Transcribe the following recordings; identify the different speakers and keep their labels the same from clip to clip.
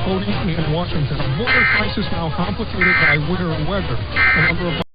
Speaker 1: floating in Washington. A water crisis now complicated by winter weather. A number of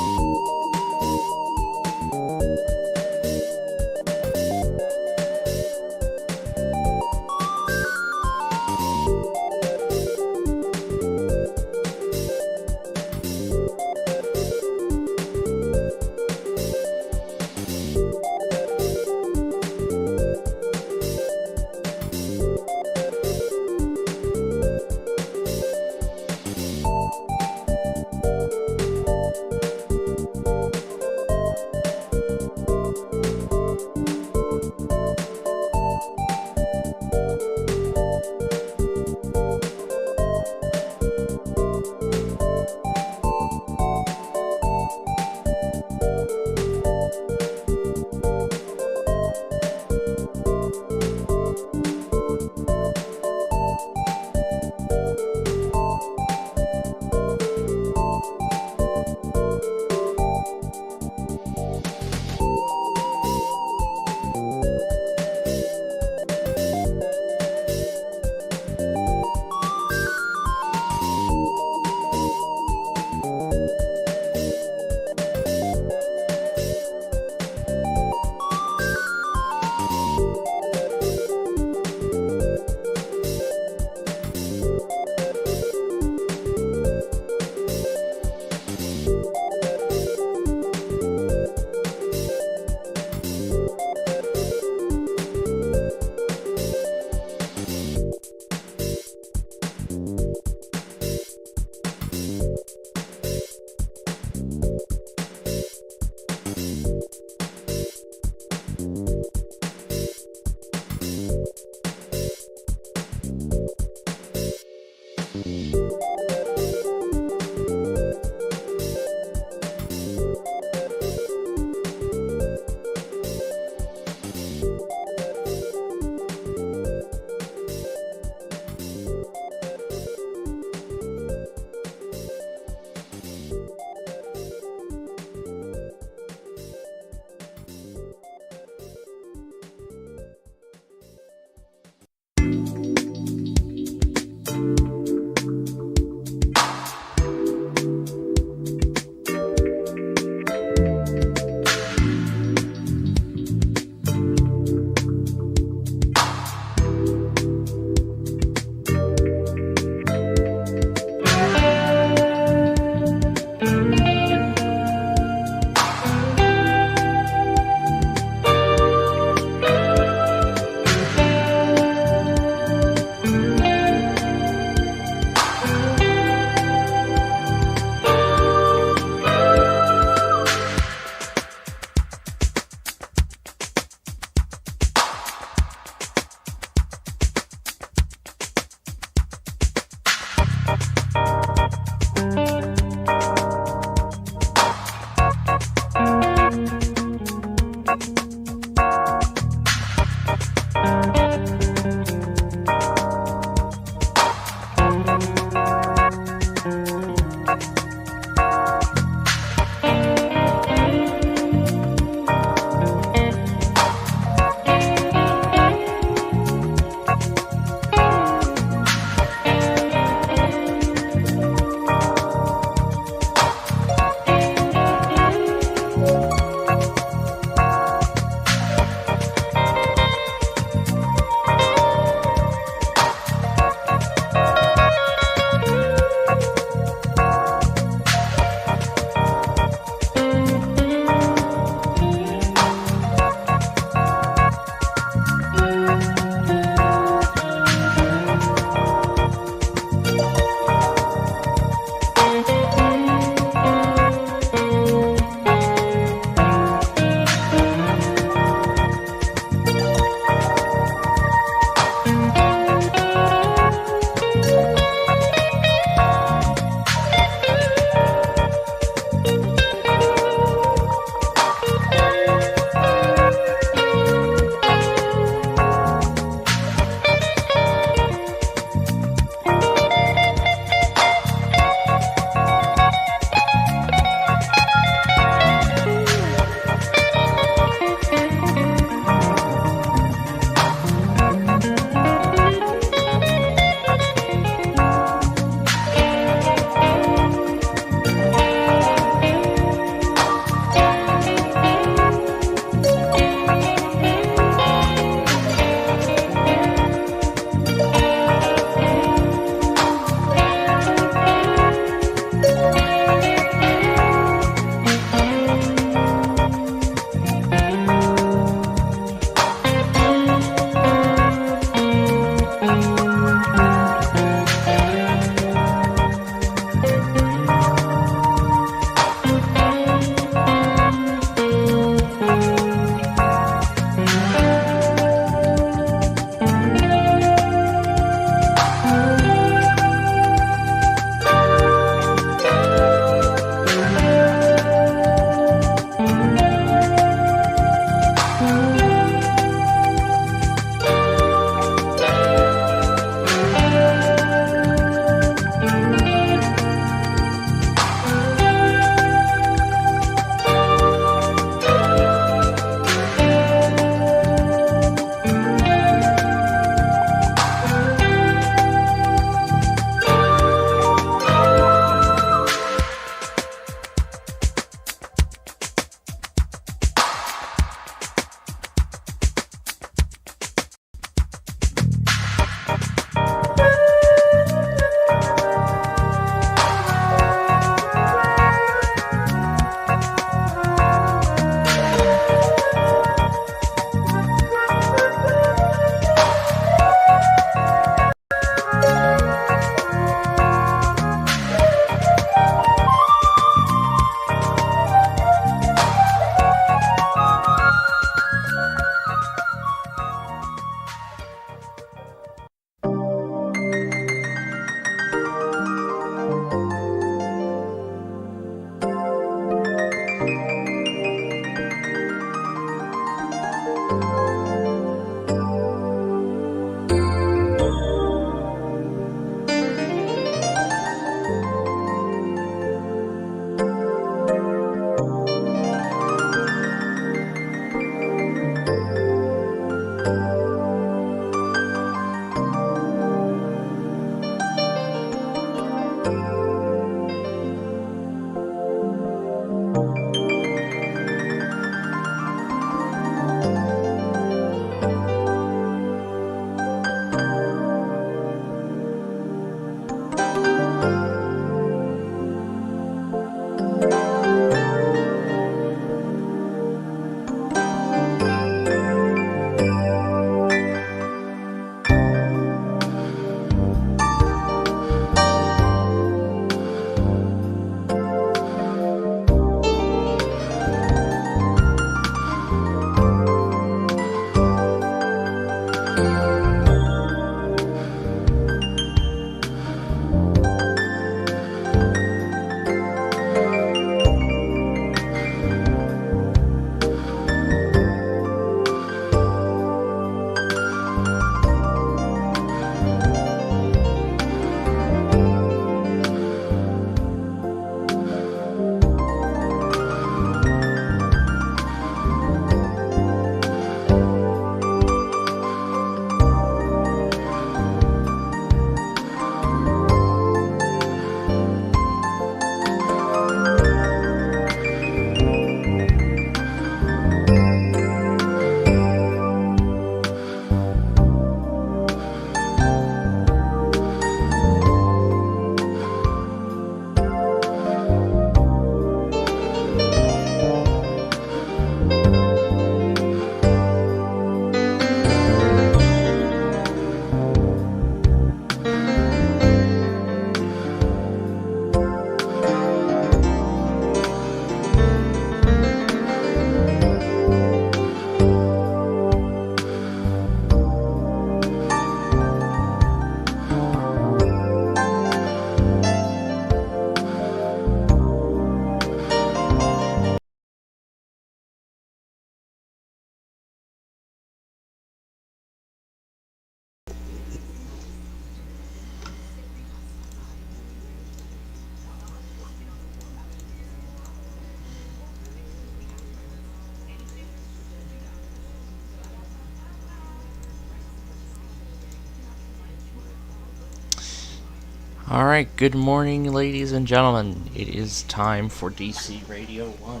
Speaker 2: Alright, good morning, ladies and gentlemen. It is time for DC Radio 1. All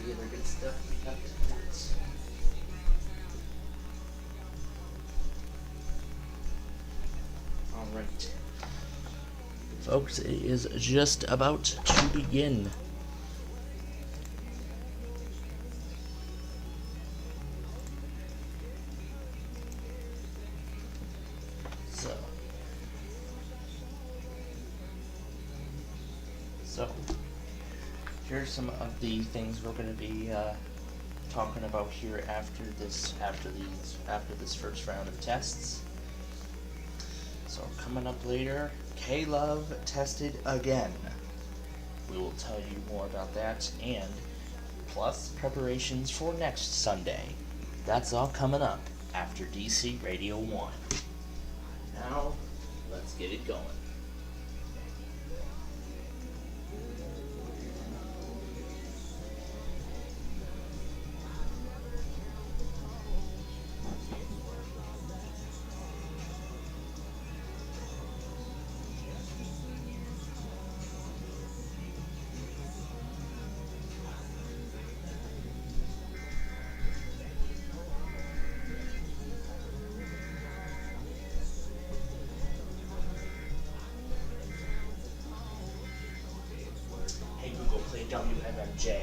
Speaker 2: the other good stuff we got reports. Alright. Folks, it is just about to begin. So, here's some of the things we're going to be talking about here after this first round of tests. So coming up later, K-Love tested again. We will tell you more about that, and plus preparations for next Sunday. That's all coming up after DC Radio 1. Now, let's get it going. WMMJ.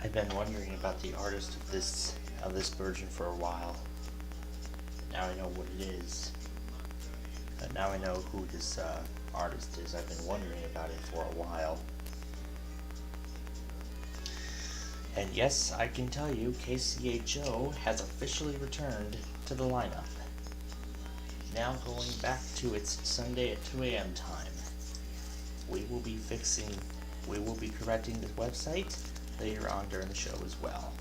Speaker 2: I've been wondering about the artist of this version for a while. Now I know what it is. Now I know who this artist is. I've been wondering about it for a while. And yes, I can tell you, KCHO has officially returned to the lineup. Now going back to its Sunday at 2 a.m. time. We will be correcting the website later on during the show as well.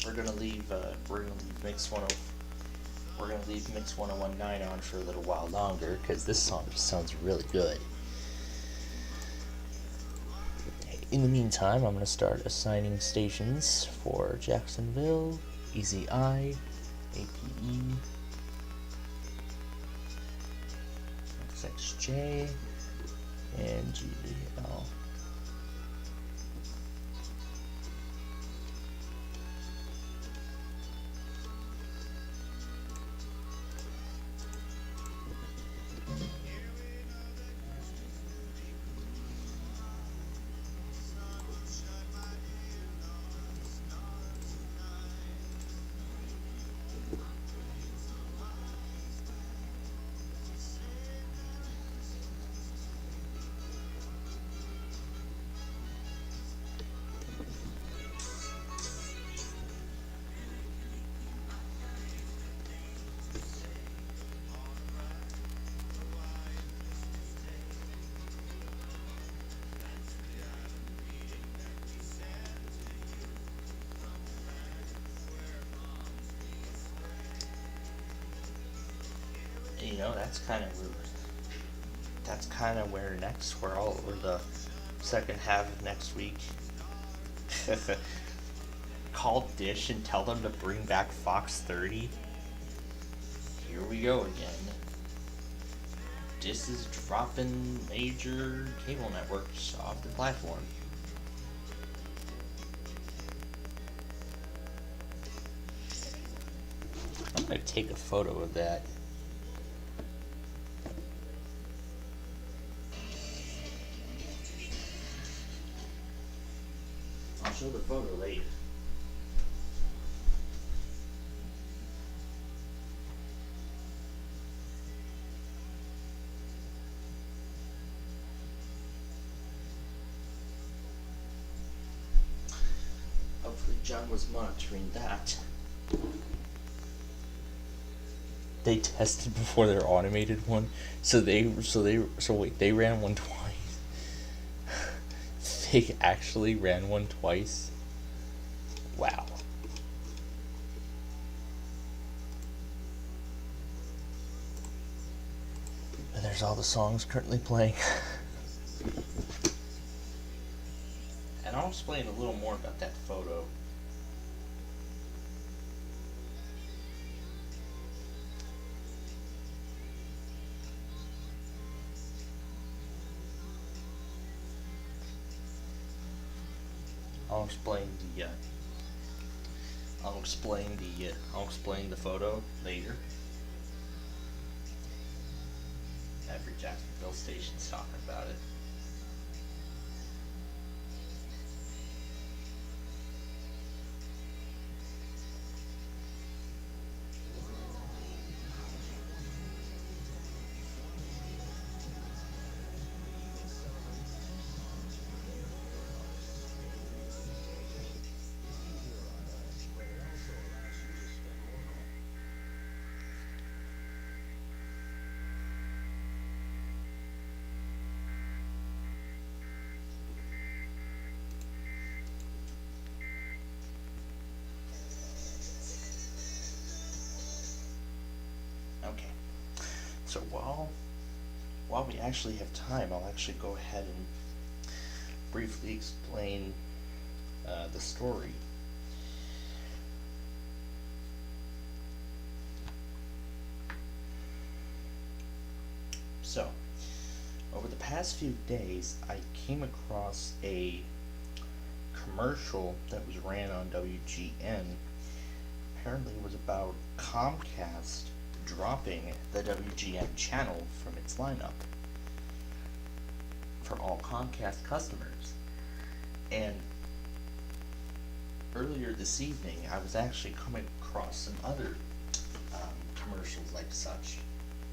Speaker 2: We're gonna leave Mix 1019 on for a little while longer because this song sounds really good. In the meantime, I'm gonna start assigning stations for Jacksonville, Easy I, APE, XXJ, and GDL. know, that's kind of where the second half of next week. Call Dish and tell them to bring back Fox 30. Here we go again. Dish is dropping major cable networks off the platform. I'm going to take a photo of that. I'll show the photo later. Hopefully John was monitoring that. They tested before their automated one, so wait, they ran one twice. They actually ran one twice. Wow. And there's all the songs currently playing. And I'll explain a little more about that photo. I'll explain the photo later. Every Jacksonville station's talking about it. Okay, so while we actually have time, I'll actually go ahead and briefly explain the story. So, over the past few days, I came across a commercial that was ran on WGN. Apparently it was about Comcast dropping the WGN channel from its lineup for all Comcast customers. And earlier this evening, I was actually coming across some other commercials like such.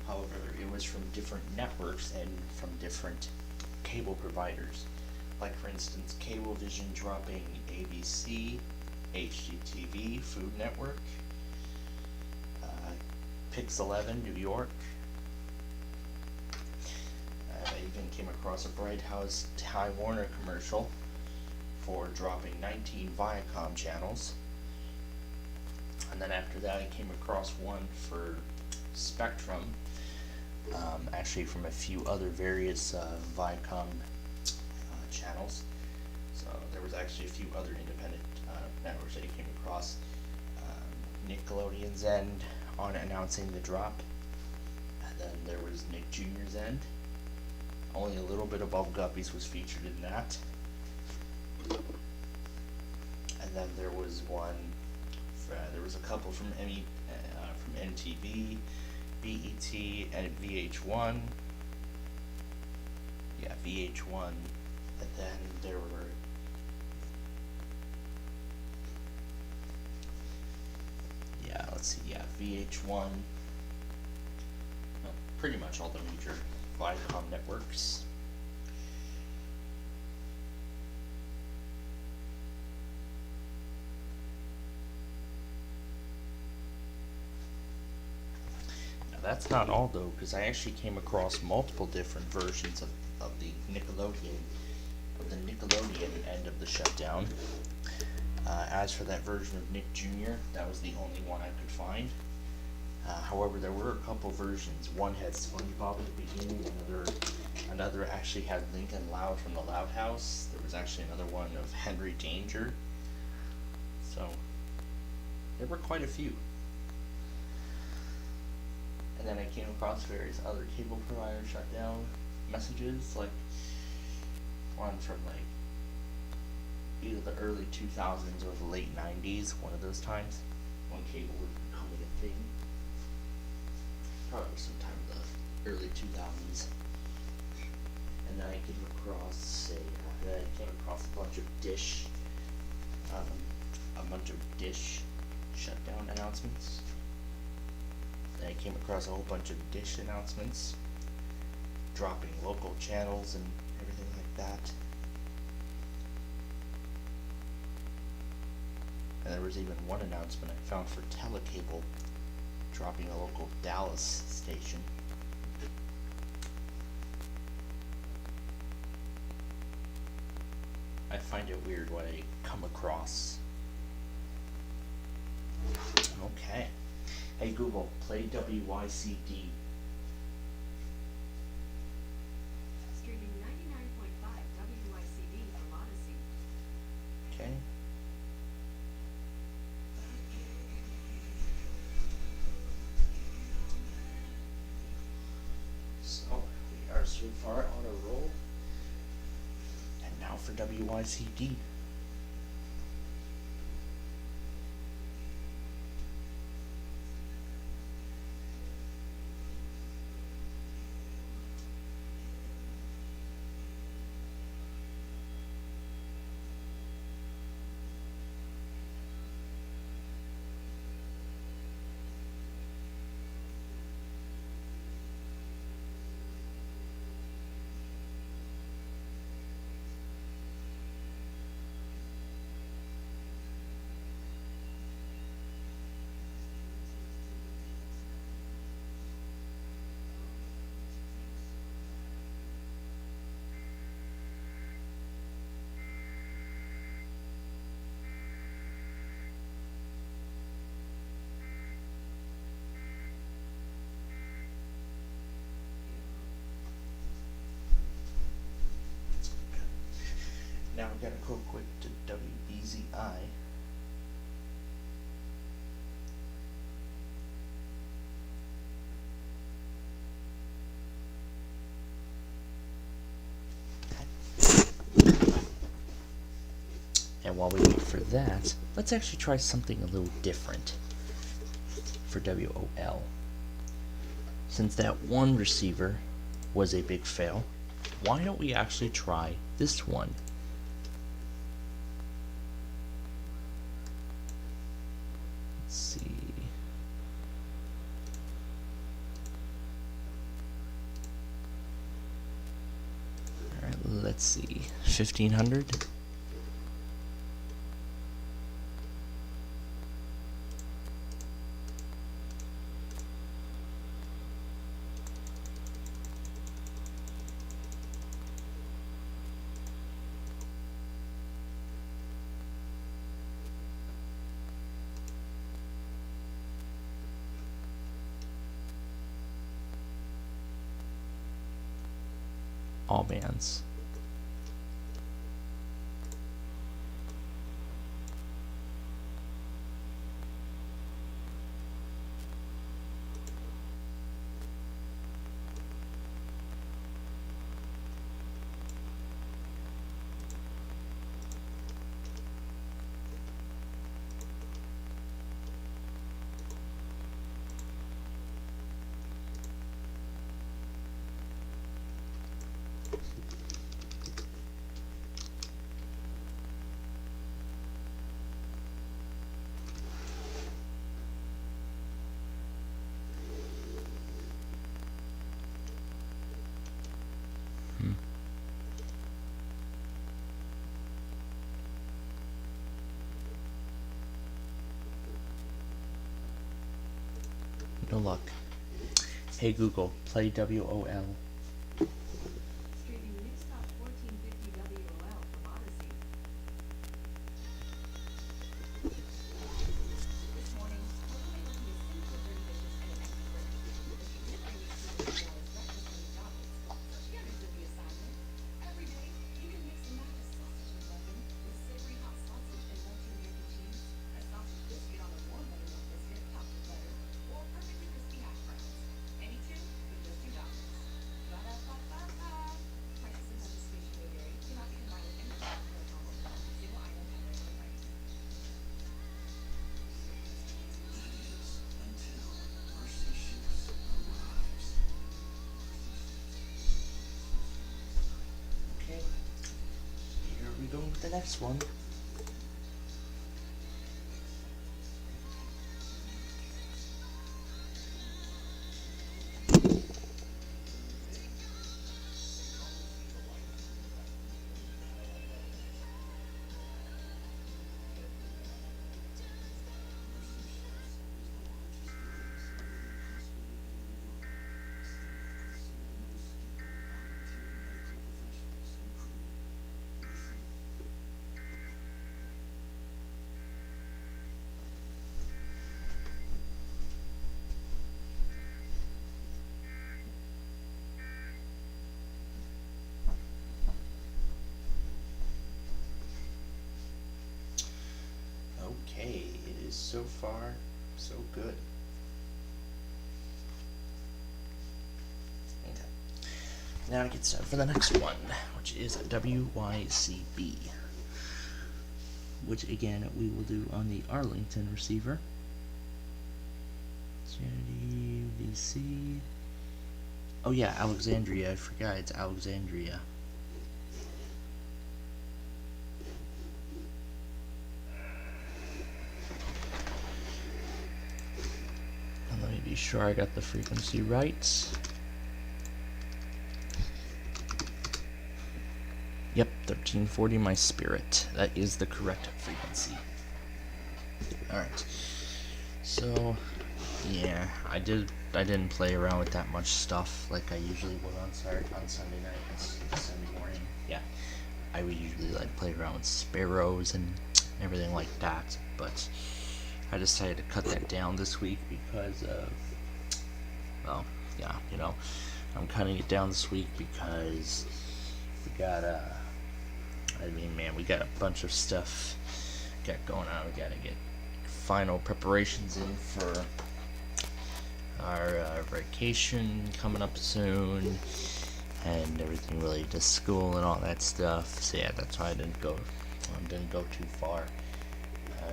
Speaker 2: However, it was from different networks and from different cable providers. Like, for instance, Cablevision dropping ABC, HGTV, Food Network, Pix 11, New York. I even came across a Bright House Ty Warner commercial for dropping 19 Viacom channels. And then after that, I came across one for Spectrum, actually from a few other various Viacom channels. So there was actually a few other independent networks that I came across. Nickelodeon's end on announcing the drop, and then there was Nick Jr.'s end. Only a little bit above Guppies was featured in that. And then there was one, there was a couple from MTV, BET, and VH1. Yeah, VH1. And then there were VH1, pretty much all the major Viacom networks. Now that's not all though, because I actually came across multiple different versions of the Nickelodeon end of the shutdown. As for that version of Nick Jr., that was the only one I could find. However, there were a couple versions. One had SpongeBob at the beginning, another actually had Lincoln Loud from the Loud House. There was actually another one of Henry Danger. So there were quite a few. And then I came across various other cable provider shutdown messages, like one from like either the early 2000s or the late 90s, one of those times when cable was becoming a thing. Probably sometime in the early 2000s. And then I came across a bunch of Dish shutdown announcements. Then I came across a whole bunch of Dish announcements, dropping local channels and everything like that. And there was even one announcement I found for Telecable, dropping a local Dallas station. I find it weird what I come across. Okay. Hey Google, play WYCD.
Speaker 3: Streaming 99.5 WYCD from Odyssey.
Speaker 2: Okay. So, we are so far on a roll. And now for WYCD. Now I'm gonna go quick to WBZI. And while we wait for that, let's actually try something a little different for WOL. Since that one receiver was a big fail, why don't we actually try this one? Let's see. Alright, let's see. 1500. All bands. No luck. Hey Google, play WOL.
Speaker 3: Streaming Newstop 1450 WOL from Odyssey. This morning, we're going to be looking at simple, very vicious, and
Speaker 2: the next one. Okay, it is so far so good. Okay. Now to get started for the next one, which is WYCB, which again we will do on the Arlington receiver. Charity, VC. Oh yeah, Alexandria. I forgot it's Alexandria. And let me be sure I got the frequency right. Yep, 1340 my spirit. That is the correct frequency. Alright. So yeah, I didn't play around with that much stuff like I usually would on Sunday night and Sunday morning. Yeah. I would usually like play around with sparrows and everything like that, but I decided to cut that down this week because of, well, yeah, you know, I'm cutting it down this week because we got we got a bunch of stuff got going on. We gotta get final preparations in for our vacation coming up soon, and everything related to school and all that stuff. So yeah, that's why I didn't go too far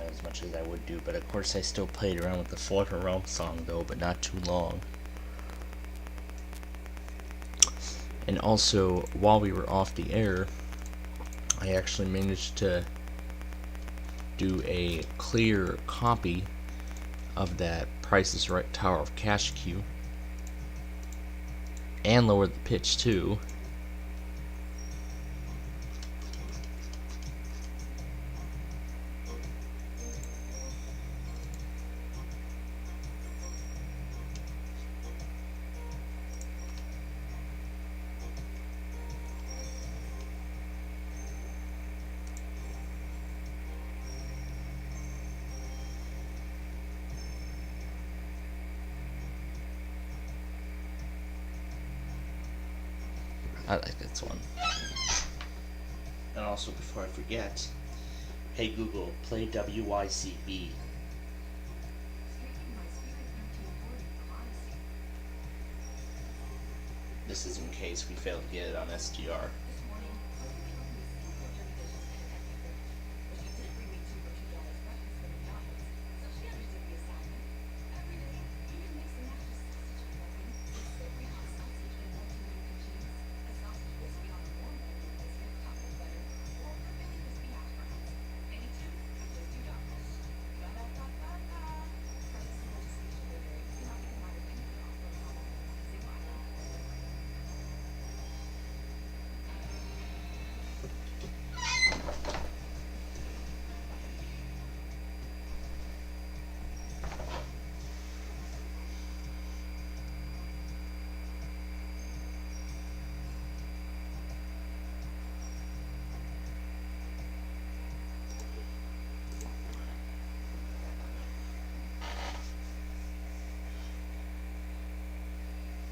Speaker 2: as much as I would do. But of course, I still played around with the Florida Realm song though, but not too long. And also, while we were off the air, I actually managed to do a clear copy of that Price is Right Tower of Cash cue, and lower the pitch too. I like this one. And also, before I forget, hey Google, play WYCB. This is in case we fail to get it on SDR.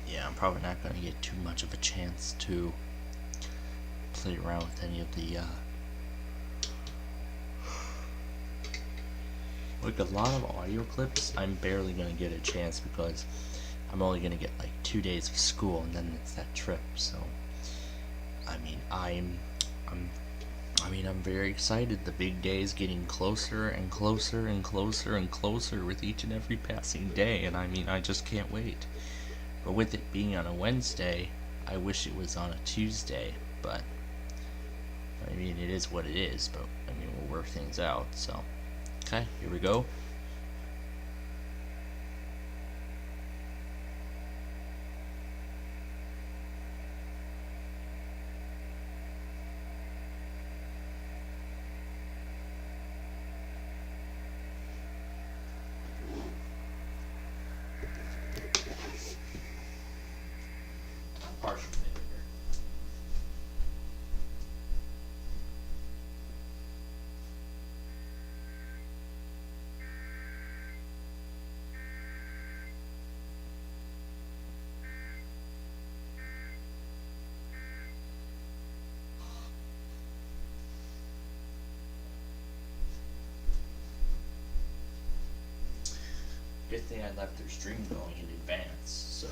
Speaker 2: Yeah, I'm probably not going to get too much of a chance to play around with any of the like a lot of audio clips. I'm barely going to get a chance because I'm only going to get like 2 days of school and then it's that trip. So I mean, I'm very excited. The big day is getting closer and closer and closer and closer with each and every passing day, and I mean, I just can't wait. But with it being on a Wednesday, I wish it was on a Tuesday, but I mean, it is what it is, but I mean, we'll work things out. So, okay, here we go. Partial failure. Good thing I left their stream going in advance, so.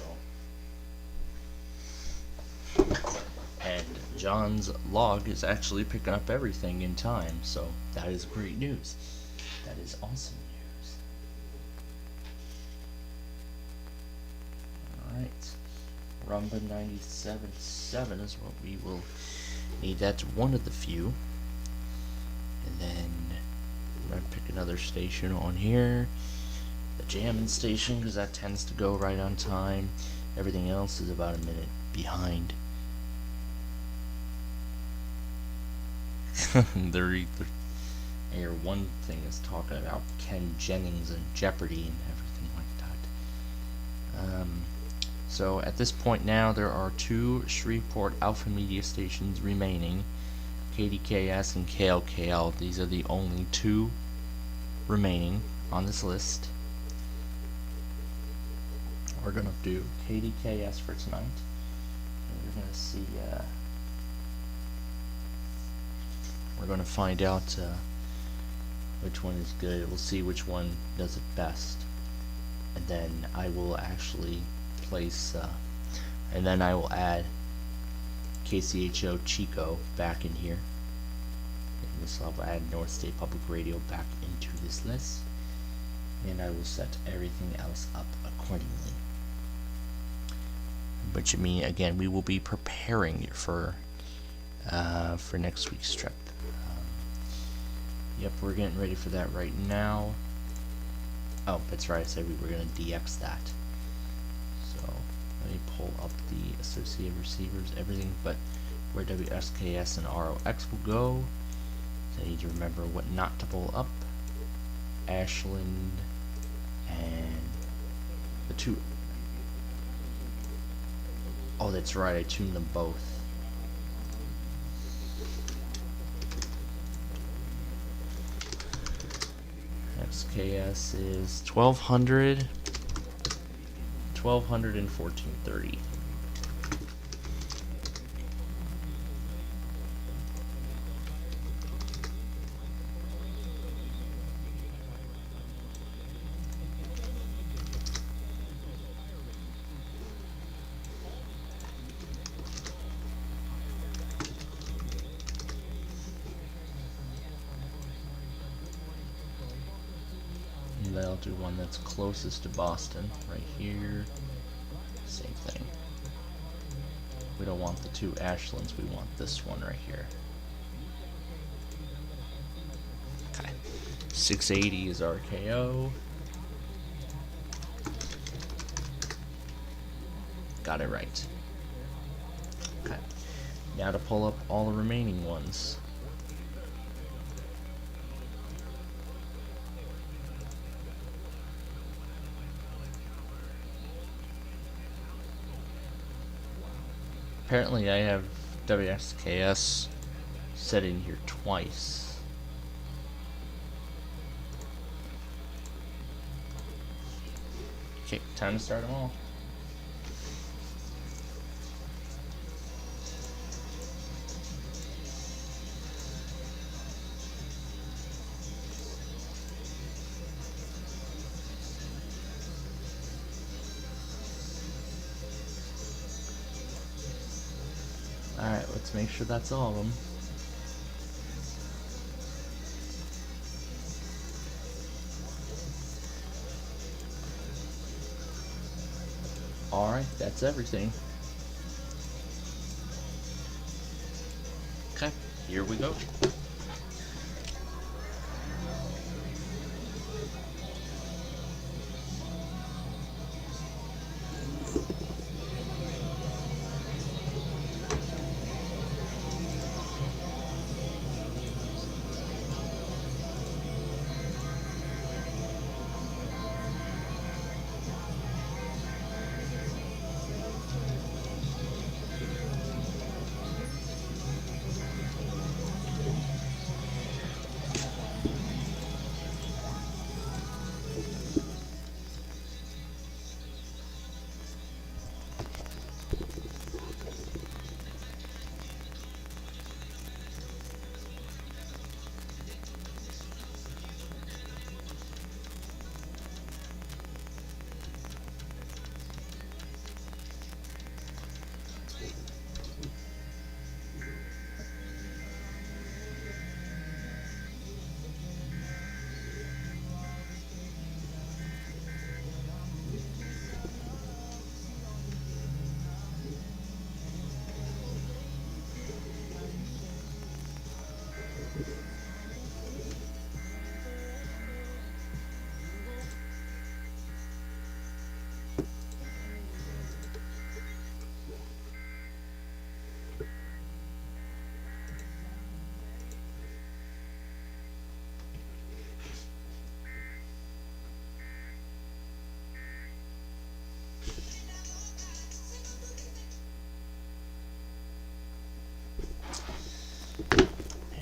Speaker 2: And John's log is actually picking up everything in time, so that is great news. That is awesome news. Alright. Rumba 97.7 is what we will need. That's one of the few. And then I'm going to pick another station on here. The jamming station, because that tends to go right on time. Everything else is about a minute behind. the Air One thing is talking about Ken Jennings and Jeopardy and everything like that. So at this point now, there are 2 Shreveport Alpha Media stations remaining, KDKS and KLKL. These are the only 2 remaining on this list. We're gonna do KDKS for tonight, and we're gonna see. We're gonna find out which one is good. We'll see which one does it best, and then I will actually place, and then I will add KCHO Chico back in here. And this I'll add North State Public Radio back into this list, and I will set everything else up accordingly. Which, I mean, again, we will be preparing for next week's trip. Yep, we're getting ready for that right now. Oh, that's right, I said we were going to DX that. So, let me pull up the associated receivers, everything but where WSKS and ROX will go. So I need to remember what not to pull up. Ashland and the 2. Oh, that's right, I tuned them both. XKS is 1200, 1200 and 1430. Then I'll do one that's closest to Boston, right here. Same thing. We don't want the 2 Ashlands, we want this one right here. Okay. 680 is RKO. Got it right. Okay. Now to pull up all the remaining ones. Apparently I have WSKS set in here twice. Okay, time to start them all. Alright, let's make sure that's all of them. Alright, that's everything. Okay, here we go.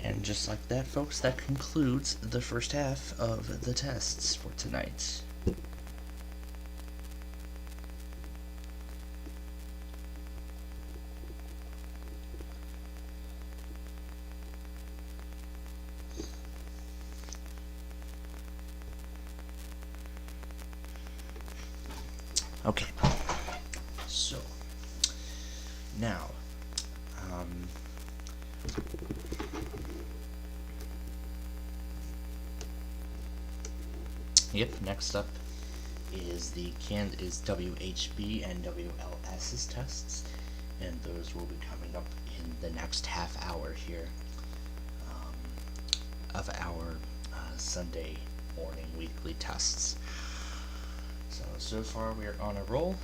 Speaker 2: And just like that, folks, that concludes the first half of the tests for tonight. Okay, so now, next up is WHB and WLS's tests, and those will be coming up in the next half hour here of our Sunday morning weekly tests. So far we are on a roll.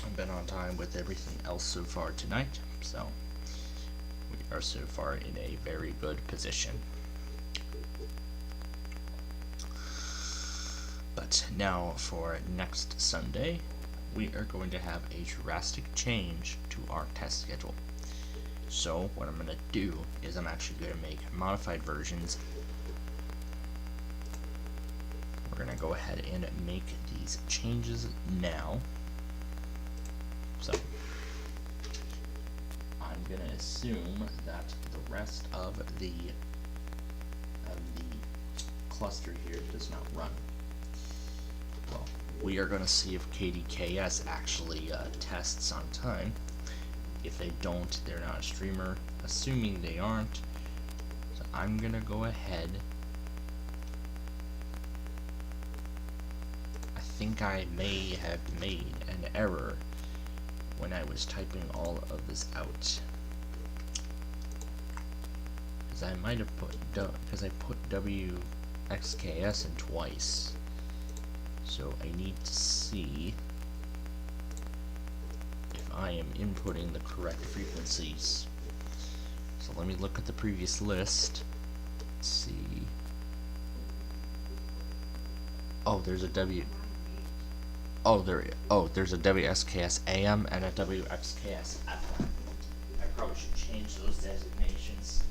Speaker 2: I've been on time with everything else so far tonight, so we are so far in a very good position. But now for next Sunday, we are going to have a drastic change to our test schedule. So what I'm going to do is I'm actually going to make modified versions. We're going to go ahead and make these changes now. So I'm going to assume that the rest of the cluster here does not run. Well, we are going to see if KDKS actually tests on time. If they don't, they're not a streamer. Assuming they aren't, so I'm going to go ahead. I think I may have made an error when I was typing all of this out. Because I might have put, because I put WXKS in twice. So I need to see if I am inputting the correct frequencies. So let me look at the previous list. Let's see. Oh, there's a there's a WSKS AM and a WXKS FM. I probably should change those designations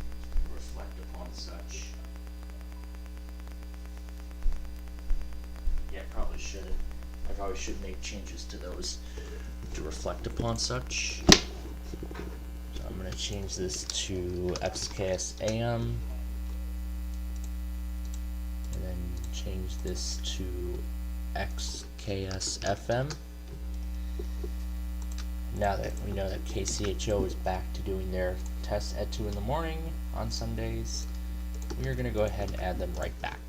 Speaker 2: to reflect upon such. Yeah, I probably should. I probably should make changes to those to reflect upon such. So I'm going to change this to XKS AM, and then change this to XKS FM. Now that we know that KCHO is back to doing their tests at 2 in the morning on Sundays, we are going to go ahead and add them right back.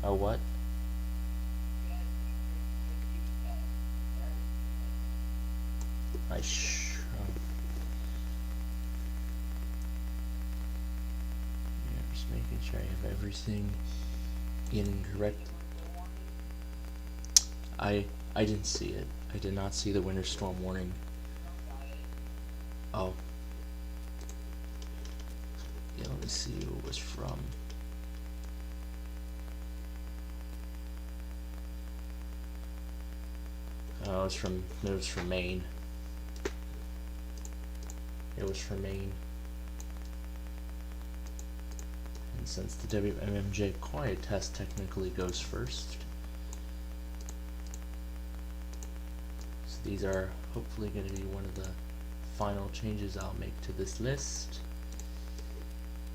Speaker 2: Oh, what? Just making sure I have everything in correct. I didn't see it. I did not see the winter storm warning. Oh. Yeah, let me see who it was from. Oh, it was from Maine. It was from Maine. And since the WMMJ quiet test technically goes first, so these are hopefully going to be one of the final changes I'll make to this list.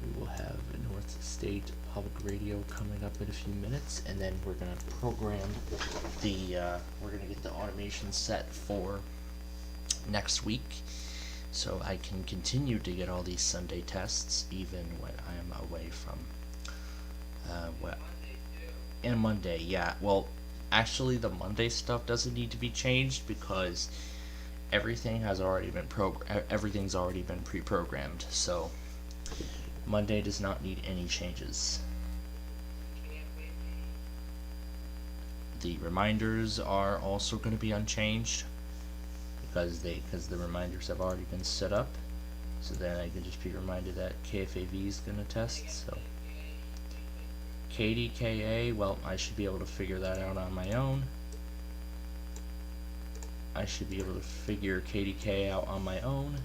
Speaker 2: We will have North State Public Radio coming up in a few minutes, and then we're gonna program we're gonna get the automation set for next week, so I can continue to get all these Sunday tests even when I am away from, and Monday, yeah. Well, actually, the Monday stuff doesn't need to be changed because everything has already been everything's already been pre-programmed, so Monday does not need any changes. The reminders are also going to be unchanged because the reminders have already been set up. So then I can just be reminded that KFAV is going to test. So KDKA, well, I should be able to figure that out on my own. I should be able to figure KDK out on my own.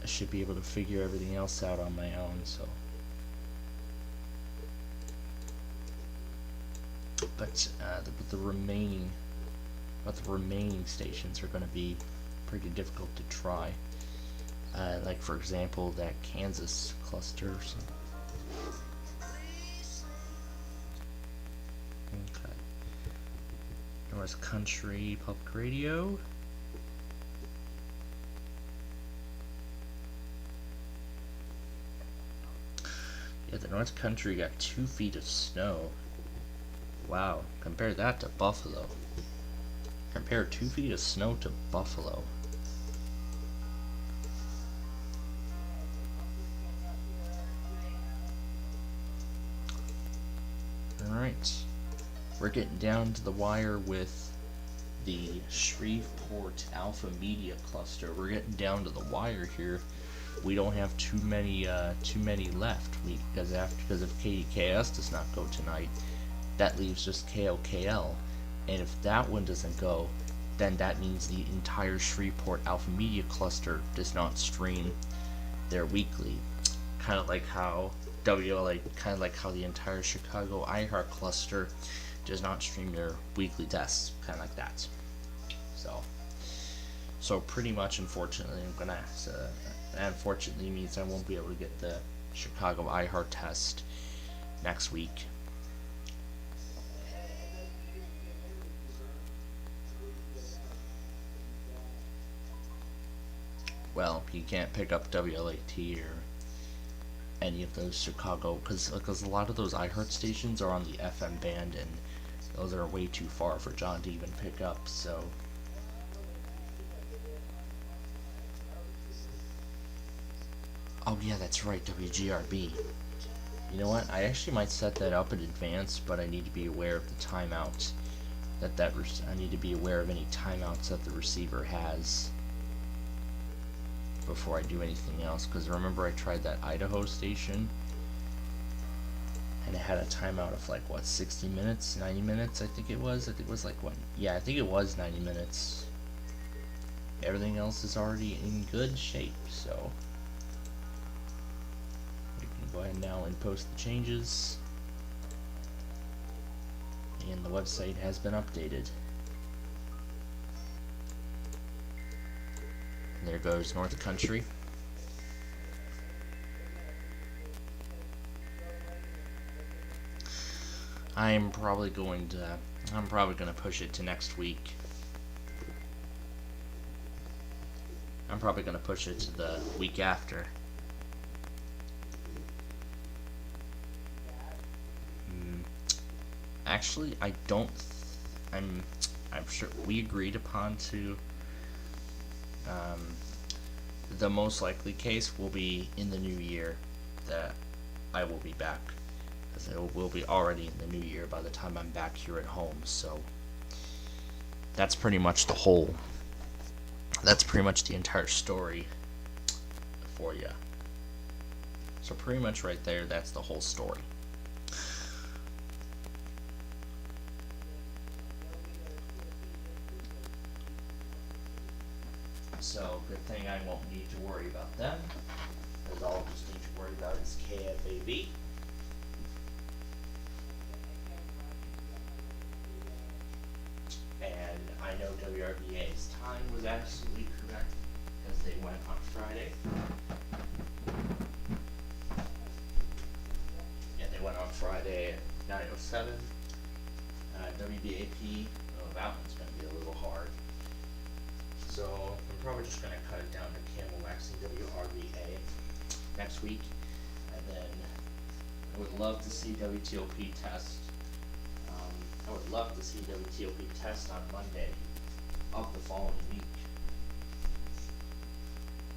Speaker 2: I should be able to figure everything else out on my own, so. But the remaining stations are going to be pretty difficult to try. Like for example, that Kansas cluster. Okay. North Country Public Radio. Yeah, the North Country got 2 feet of snow. Wow, compare that to Buffalo. Compare 2 feet of snow to Buffalo. Alright, we're getting down to the wire with the Shreveport Alpha Media Cluster. We're getting down to the wire here. We don't have too many left. Because if KDKS does not go tonight, that leaves just KOKL, and if that one doesn't go, then that means the entire Shreveport Alpha Media Cluster does not stream their weekly. Kind of like how the entire Chicago iHeart cluster does not stream their weekly tests. Kind of like that. So pretty much, unfortunately, unfortunately means I won't be able to get the Chicago iHeart test next week. Well, you can't pick up WLAT or any of those Chicago, because a lot of those iHeart stations are on the FM band, and those are way too far for John to even pick up, so. Oh yeah, that's right, WGRB. You know what? I actually might set that up in advance, but I need to be aware of the timeouts I need to be aware of any timeouts that the receiver has before I do anything else. Because remember, I tried that Idaho station, and it had a timeout of like what, 60 minutes, 90 minutes? I think it was like what? Yeah, I think it was 90 minutes. Everything else is already in good shape, so. Go ahead now and post the changes, and the website has been updated. And there goes North Country. I'm probably going to push it to next week. I'm probably going to push it to the week after. Actually, I don't I'm sure we agreed upon to the most likely case will be in the new year that I will be back, because it will be already in the new year by the time I'm back here at home. So that's pretty much the entire story for you. So pretty much right there, that's the whole story. So good thing I won't need to worry about them, because all I just need to worry about is KFAB. And I know WRVA's time was absolutely correct, because they went on Friday. Yeah, they went on Friday at 9:07. WBAP, oh, that one's going to be a little hard. So I'm probably just going to cut it down to camel waxing WRVA next week. And then I would love to see WTOP test. I would love to see WTOP test on Monday of the following week.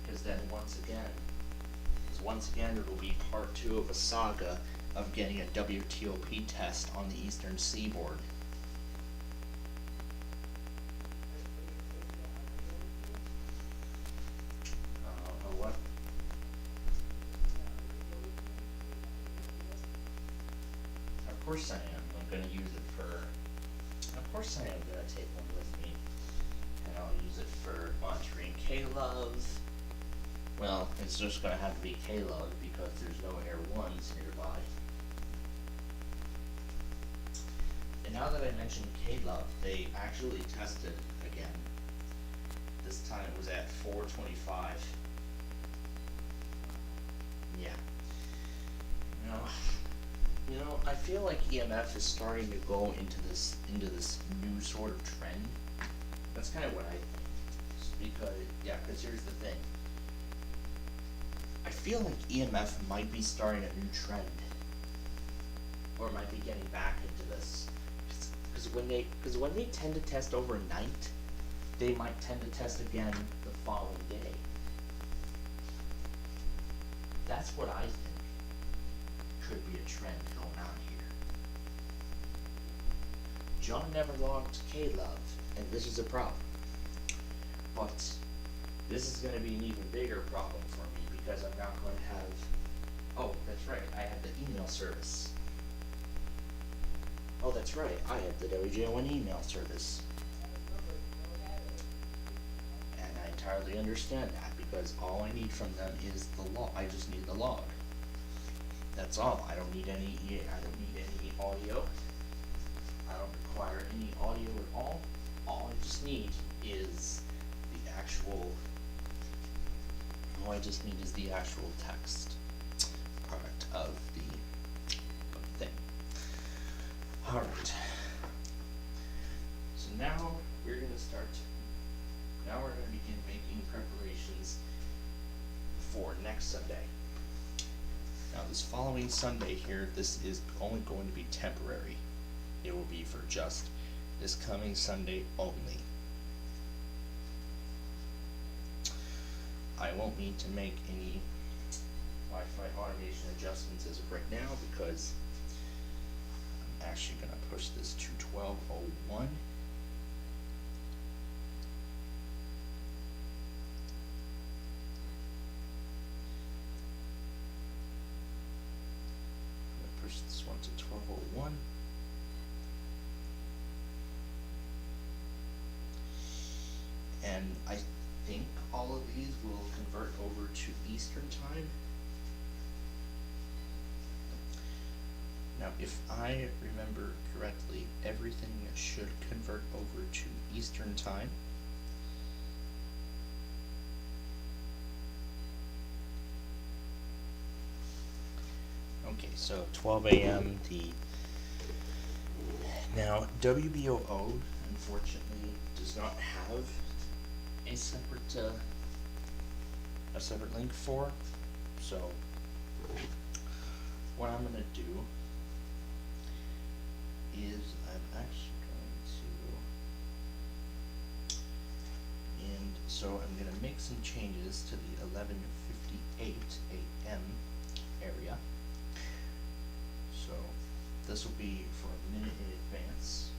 Speaker 2: Because then once again it will be part 2 of a saga of getting a WTOP test on the eastern seaboard. What? Of course I am. I'm going to use it for... Of course I am going to take one with me. And I'll use it for monitoring K-Love. Well, it's just going to have to be K-Love because there's no Air 1s nearby. And now that I mentioned K-Love, they actually tested again. This time it was at 425. Yeah. You know, I feel like EMF is starting to go into this new sort of trend. That's kind of what I think. Because here's the thing. I feel like EMF might be starting a new trend, or might be getting back into this. Because when they tend to test overnight, they might tend to test again the following day. That's what I think could be a trend going on here. John never logged K-Love, and this is a problem. But this is going to be an even bigger problem for me because I'm not going to have... Oh, that's right, I have the email service. Oh, that's right, I have the WJ1 email service. And I entirely understand that because all I need from them is the log. I just need the log. That's all. I don't need any audio. I don't require any audio at all. All I just need is the actual text product of the thing. Alright. So now we're going to begin making preparations for next Sunday. Now this following Sunday here, this is only going to be temporary. It will be for just this coming Sunday only. I won't need to make any Wi-Fi automation adjustments as of right now because I'm actually going to push this to 1201. Push this one to 1201. And I think all of these will convert over to Eastern time. Now, if I remember correctly, everything should convert over to Eastern time. Okay, so 12 a.m. Now WBOO unfortunately does not have a separate link for. So what I'm gonna do is I'm actually going to So I'm going to make some changes to the 11:58 a.m. area. So this will be for a minute in advance.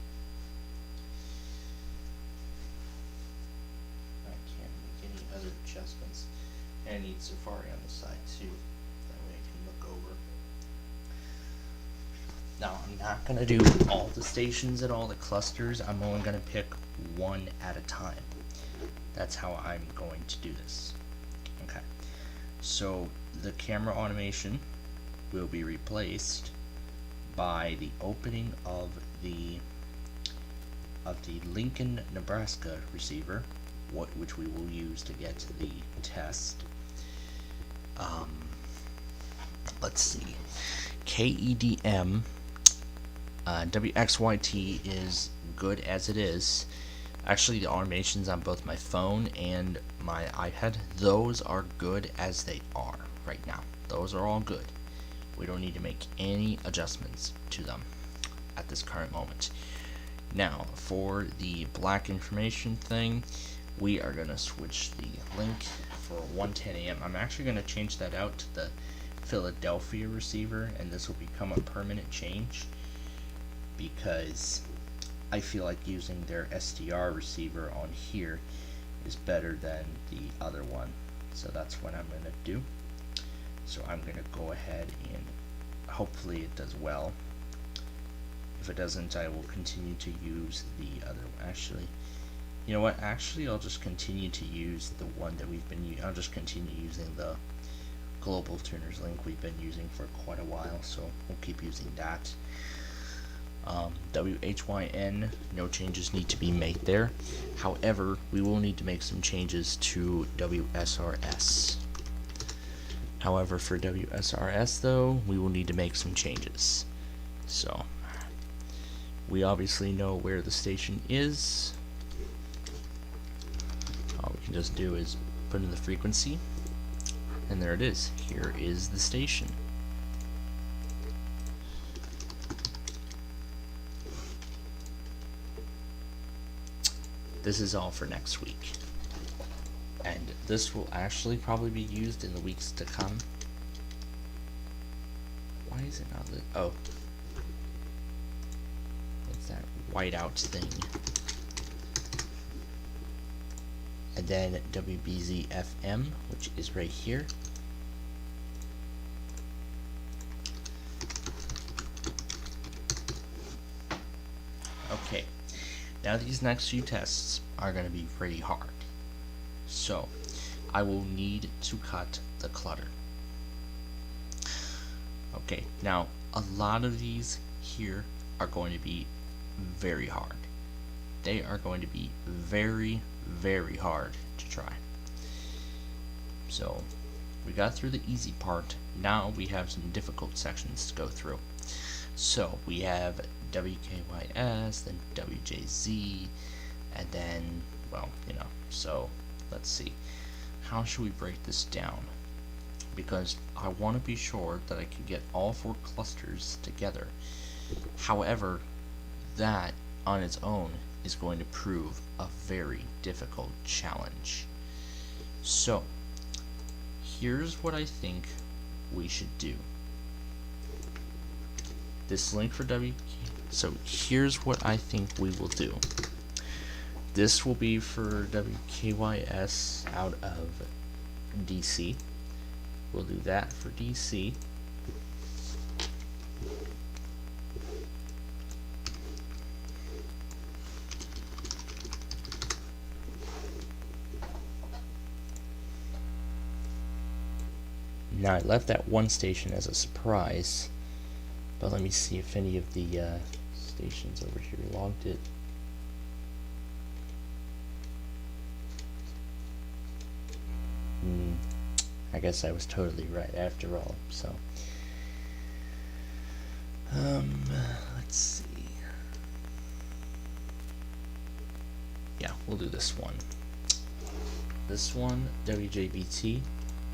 Speaker 2: I can't make any other adjustments. And I need Safari on the side too. That way I can look over. Now I'm not going to do all the stations and all the clusters. I'm only going to pick one at a time. That's how I'm going to do this. Okay. So the camera automation will be replaced by the opening of the Lincoln, Nebraska receiver, which we will use to get to the test. Let's see. KEDM WXYT is good as it is. Actually, the automations on both my phone and my iPad, those are good as they are right now. Those are all good. We don't need to make any adjustments to them at this current moment. Now, for the black information thing, we are going to switch the link for 1:10 a.m. I'm actually going to change that out to the Philadelphia receiver, and this will become a permanent change because I feel like using their SDR receiver on here is better than the other one. So that's what I'm going to do. So I'm going to go ahead and hopefully it does well. If it doesn't, I will continue to use the other one. Actually, you know what? Actually, I'll just continue to use the one that we've been using. I'll just continue using the Global Tuners link we've been using for quite a while. So we'll keep using that. WHYN, no changes need to be made there. However, we will need to make some changes to WSRS. However, for WSRS though, we will need to make some changes. So, we obviously know where the station is. All we can just do is put in the frequency, and there it is. Here is the station. This is all for next week, and this will actually probably be used in the weeks to come. Why is it not lit? Oh, it's that whiteout thing. And then WBZ FM, which is right here. Okay. Now these next few tests are going to be pretty hard, so I will need to cut the clutter. Okay, now a lot of these here are going to be very hard. They are going to be very, very hard to try. So we got through the easy part. Now we have some difficult sections to go through. So we have WKYS, then WJZ, and then, well, you know, so let's see. How should we break this down? Because I want to be sure that I can get all four clusters together. However, that on its own is going to prove a very difficult challenge. So, here's what I think we should do. This link for so here's what I think we will do. This will be for WKYS out of DC. We'll do that for DC. Now I left that one station as a surprise, but let me see if any of the stations over here logged it. I guess I was totally right after all, so let's see. Yeah, we'll do this one. This one, WJBT,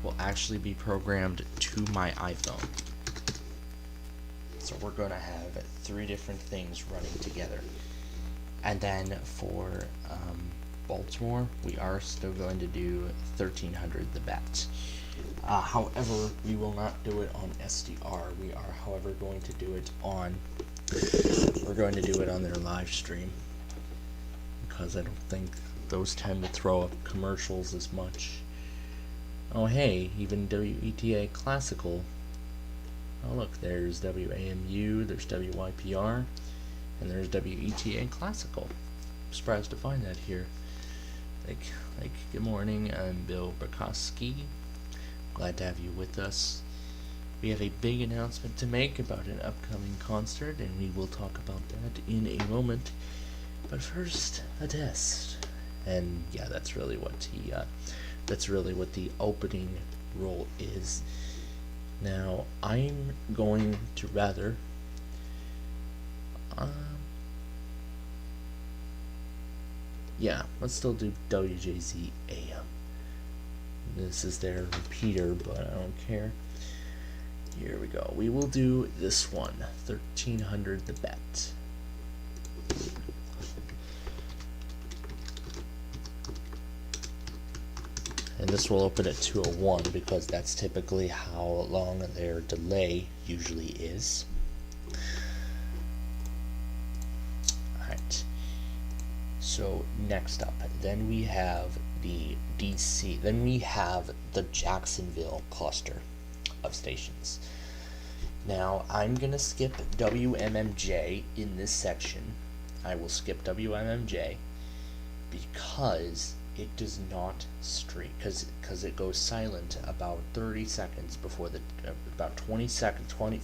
Speaker 2: will actually be programmed to my iPhone. So we're going to have 3 different things running together. And then for Baltimore, we are still going to do 1300 the bet. However, we will not do it on SDR. We are, however, going to do it on their live stream, because I don't think those tend to throw up commercials as much. Oh hey, even WETA Classical. Oh look, there's WAMU, there's WYPR, and there's WETA Classical. I'm surprised to find that here. Like, good morning, I'm Bill Burkowski. Glad to have you with us. We have a big announcement to make about an upcoming concert, and we will talk about that in a moment. But first, a test. And yeah, that's really what the opening roll is. Now, I'm going to rather yeah, let's still do WJZ AM. This is their repeater, but I don't care. Here we go. We will do this one, 1300 the bet. And this will open at 201 because that's typically how long their delay usually is. Alright. So next up, then we have the DC, then we have the Jacksonville cluster of stations. Now I'm gonna skip WMMJ in this section. I will skip WMMJ because it does not stream, because it goes silent about 30 seconds before the about 20 seconds 20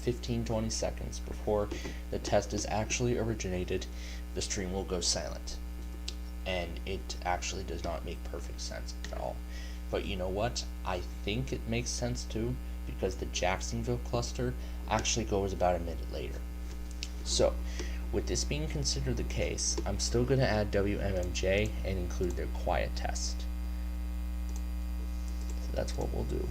Speaker 2: seconds before the test is actually originated. The stream will go silent, and it actually does not make perfect sense at all. But you know what, I think it makes sense too, because the Jacksonville cluster actually goes about a minute later. So with this being considered the case, I'm still going to add WMMJ and include their quiet test. So that's what we'll do.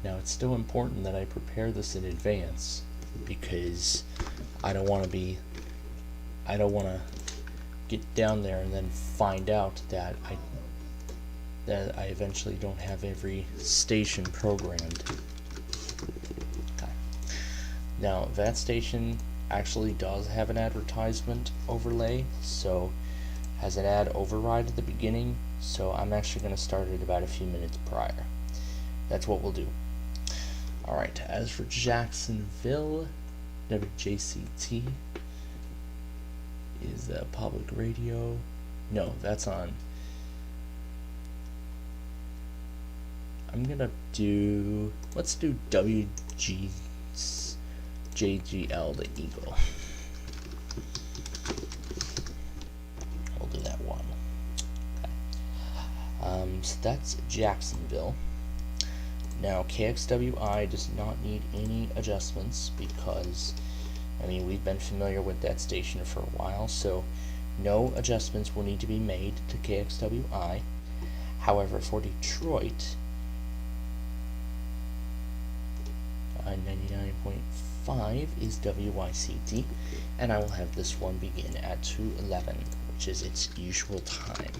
Speaker 2: Now it's still important that I prepare this in advance, because I don't want to get down there and then find out that I eventually don't have every station programmed. Okay. Now that station actually does have an advertisement overlay, so has an ad override at the beginning, so I'm actually going to start it about a few minutes prior. That's what we'll do. Alright, as for Jacksonville, WJCT is public radio. No, that's on. I'm gonna do, let's do JGL, the Eagle. We'll do that one. Okay. So that's Jacksonville. Now KXWI does not need any adjustments because, I mean, we've been familiar with that station for a while, so no adjustments will need to be made to KXWI. However, for Detroit, 99.5 is WYCT, and I will have this one begin at 2:11, which is its usual time.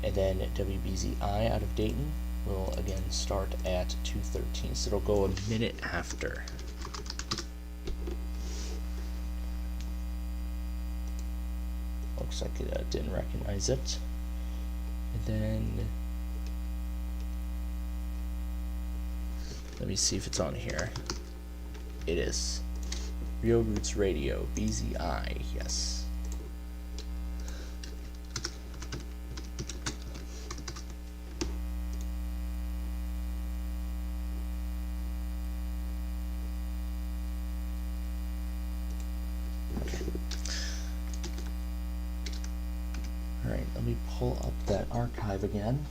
Speaker 2: And then WBZI out of Dayton will again start at 2:13, so it'll go a minute after. Looks like it didn't recognize it. And then let me see if it's on here. It is. Real Roots Radio, BZI, yes. Alright, let me pull up that archive again.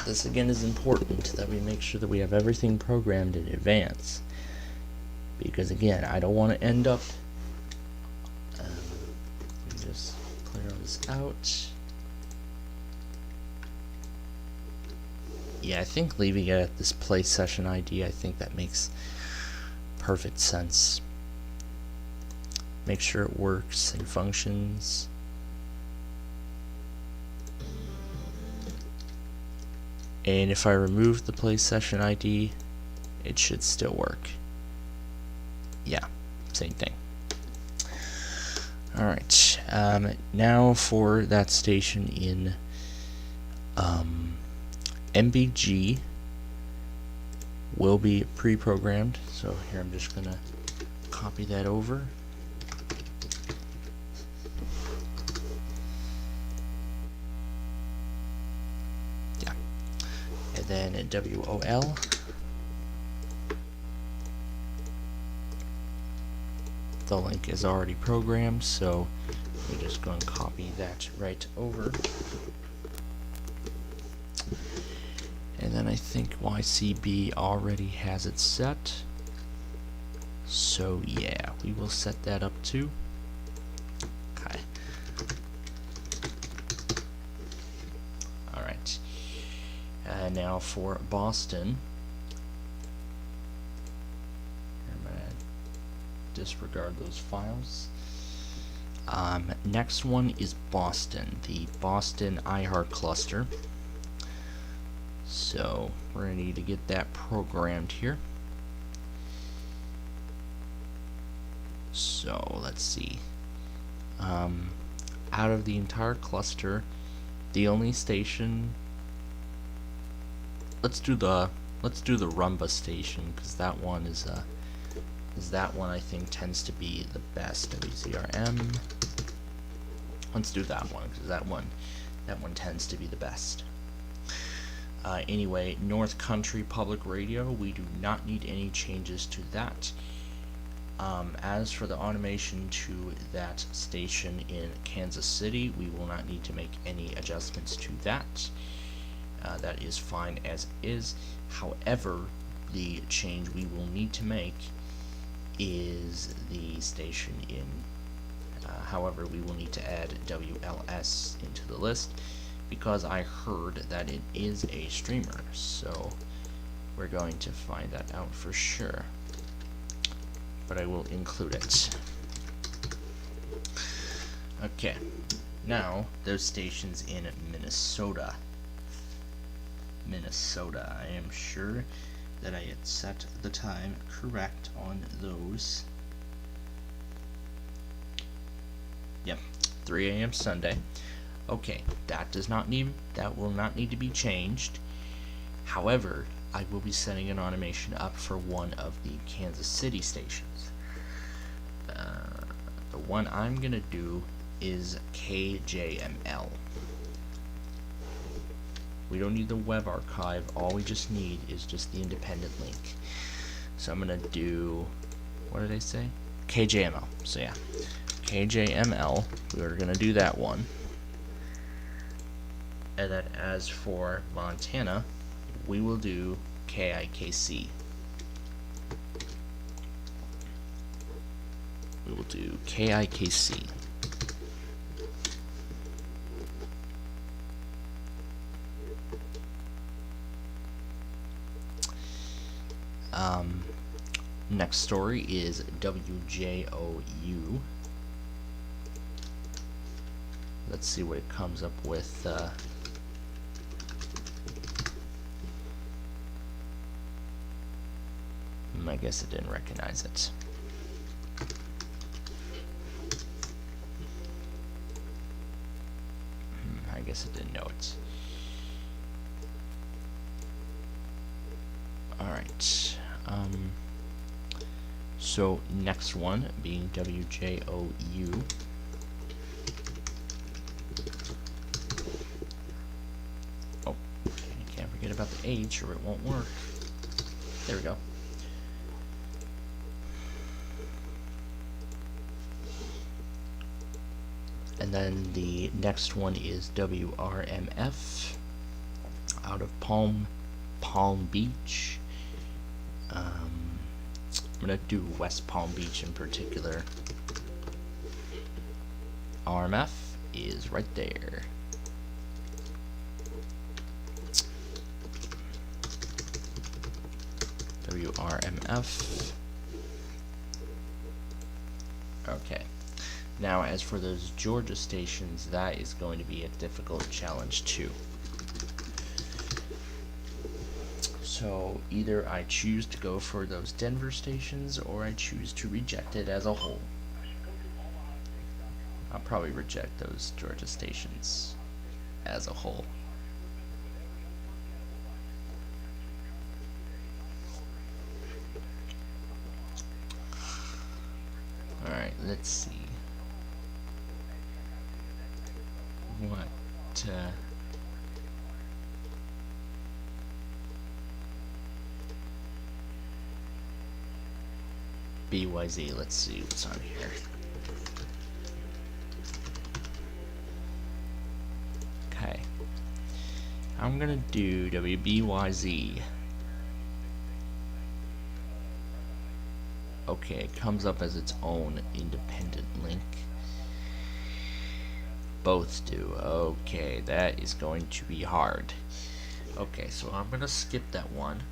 Speaker 2: This again is important that we make sure that we have everything programmed in advance, because again, I don't want to end up out. Yeah, I think leaving it at this play session ID, I think that makes perfect sense. Make sure it works and functions. And if I remove the play session ID, it should still work. Yeah, same thing. Alright, now for that station in MBG will be pre-programmed. So here I'm just gonna copy that over. Yeah, and then WOL. The link is already programmed, so we're just going to copy that right over. And then I think YCB already has it set. So yeah, we will set that up too. Okay. Alright. Now for Boston. Disregard those files. Next one is Boston, the Boston iHeart cluster. So we're going to need to get that programmed here. So let's see. Out of the entire cluster, the only station. Let's do the Rumba station, because that one is that one I think tends to be the best. WZRM. Let's do that one, because that one tends to be the best. Anyway, North Country Public Radio, we do not need any changes to that. As for the automation to that station in Kansas City, we will not need to make any adjustments to that. That is fine as is. However, the change we will need to make is the station in, however, we will need to add WLS into the list, because I heard that it is a streamer, so we're going to find that out for sure, but I will include it. Okay, now those stations in Minnesota. I am sure that I had set the time correct on those. Yep, 3 a.m. Sunday. Okay, that will not need to be changed. However, I will be setting an automation up for one of the Kansas City stations. The one I'm gonna do is KJML. We don't need the web archive, all we just need is just the independent link. So I'm gonna do, what did I say? KJML. So yeah, KJML, we're gonna do that one. And then as for Montana, we will do KIKC. We will do KIKC. Next story is WJOU. Let's see what it comes up with. I guess it didn't recognize it. I guess it didn't know it. Alright. So next one being WJOU. Oh, I can't forget about the H or it won't work. There we go. And then the next one is WRMF out of Palm Beach. I'm going to do West Palm Beach in particular. RMF is right there. WRMF. Okay. Now, as for those Georgia stations, that is going to be a difficult challenge too. So either I choose to go for those Denver stations, or I choose to reject it as a whole. I'll probably reject those Georgia stations as a whole. Alright, let's see. What, BYZ, let's see what's on here. Okay. I'm gonna do WBYZ. Okay, it comes up as its own independent link. Both do. Okay, that is going to be hard. Okay, so I'm gonna skip that one.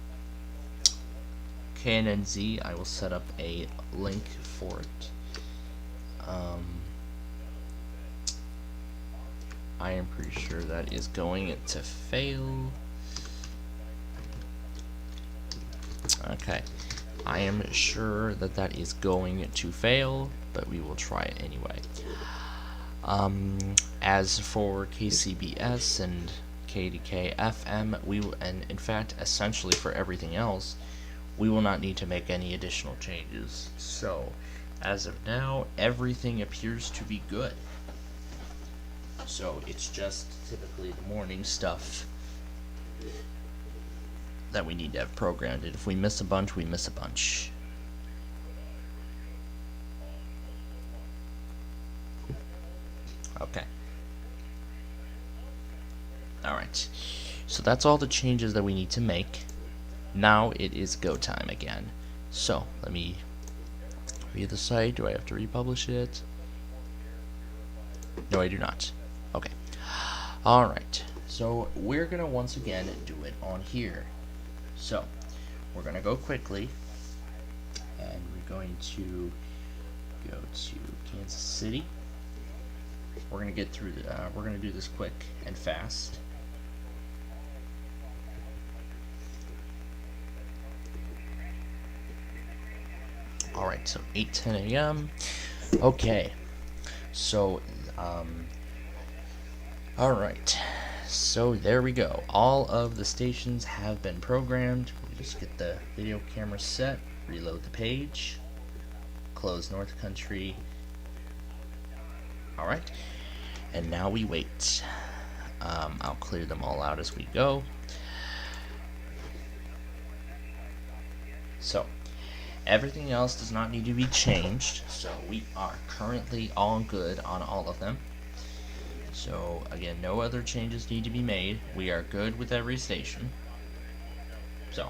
Speaker 2: KNNZ, I will set up a link for it. I am pretty sure that is going to fail. Okay, I am sure that that is going to fail, but we will try it anyway. As for KCBS and KDK FM, and in fact, essentially for everything else, we will not need to make any additional changes. So, as of now, everything appears to be good. So, it's just typically the morning stuff that we need to have programmed. And if we miss a bunch, we miss a bunch. Okay. Alright. So that's all the changes that we need to make. Now it is go time again. So, let me read the site. Do I have to republish it? No, I do not. Okay. Alright. So, we're going to once again do it on here. So, we're going to go quickly. And we're going to go to Kansas City. We're going to get through the, we're going to do this quick and fast. Alright, so 8:10 a.m. Okay. So, alright. So there we go. All of the stations have been programmed. We'll just get the video camera set, reload the page, close North Country. Alright. And now we wait. I'll clear them all out as we go. So, everything else does not need to be changed, so we are currently all good on all of them. So again, no other changes need to be made. We are good with every station. So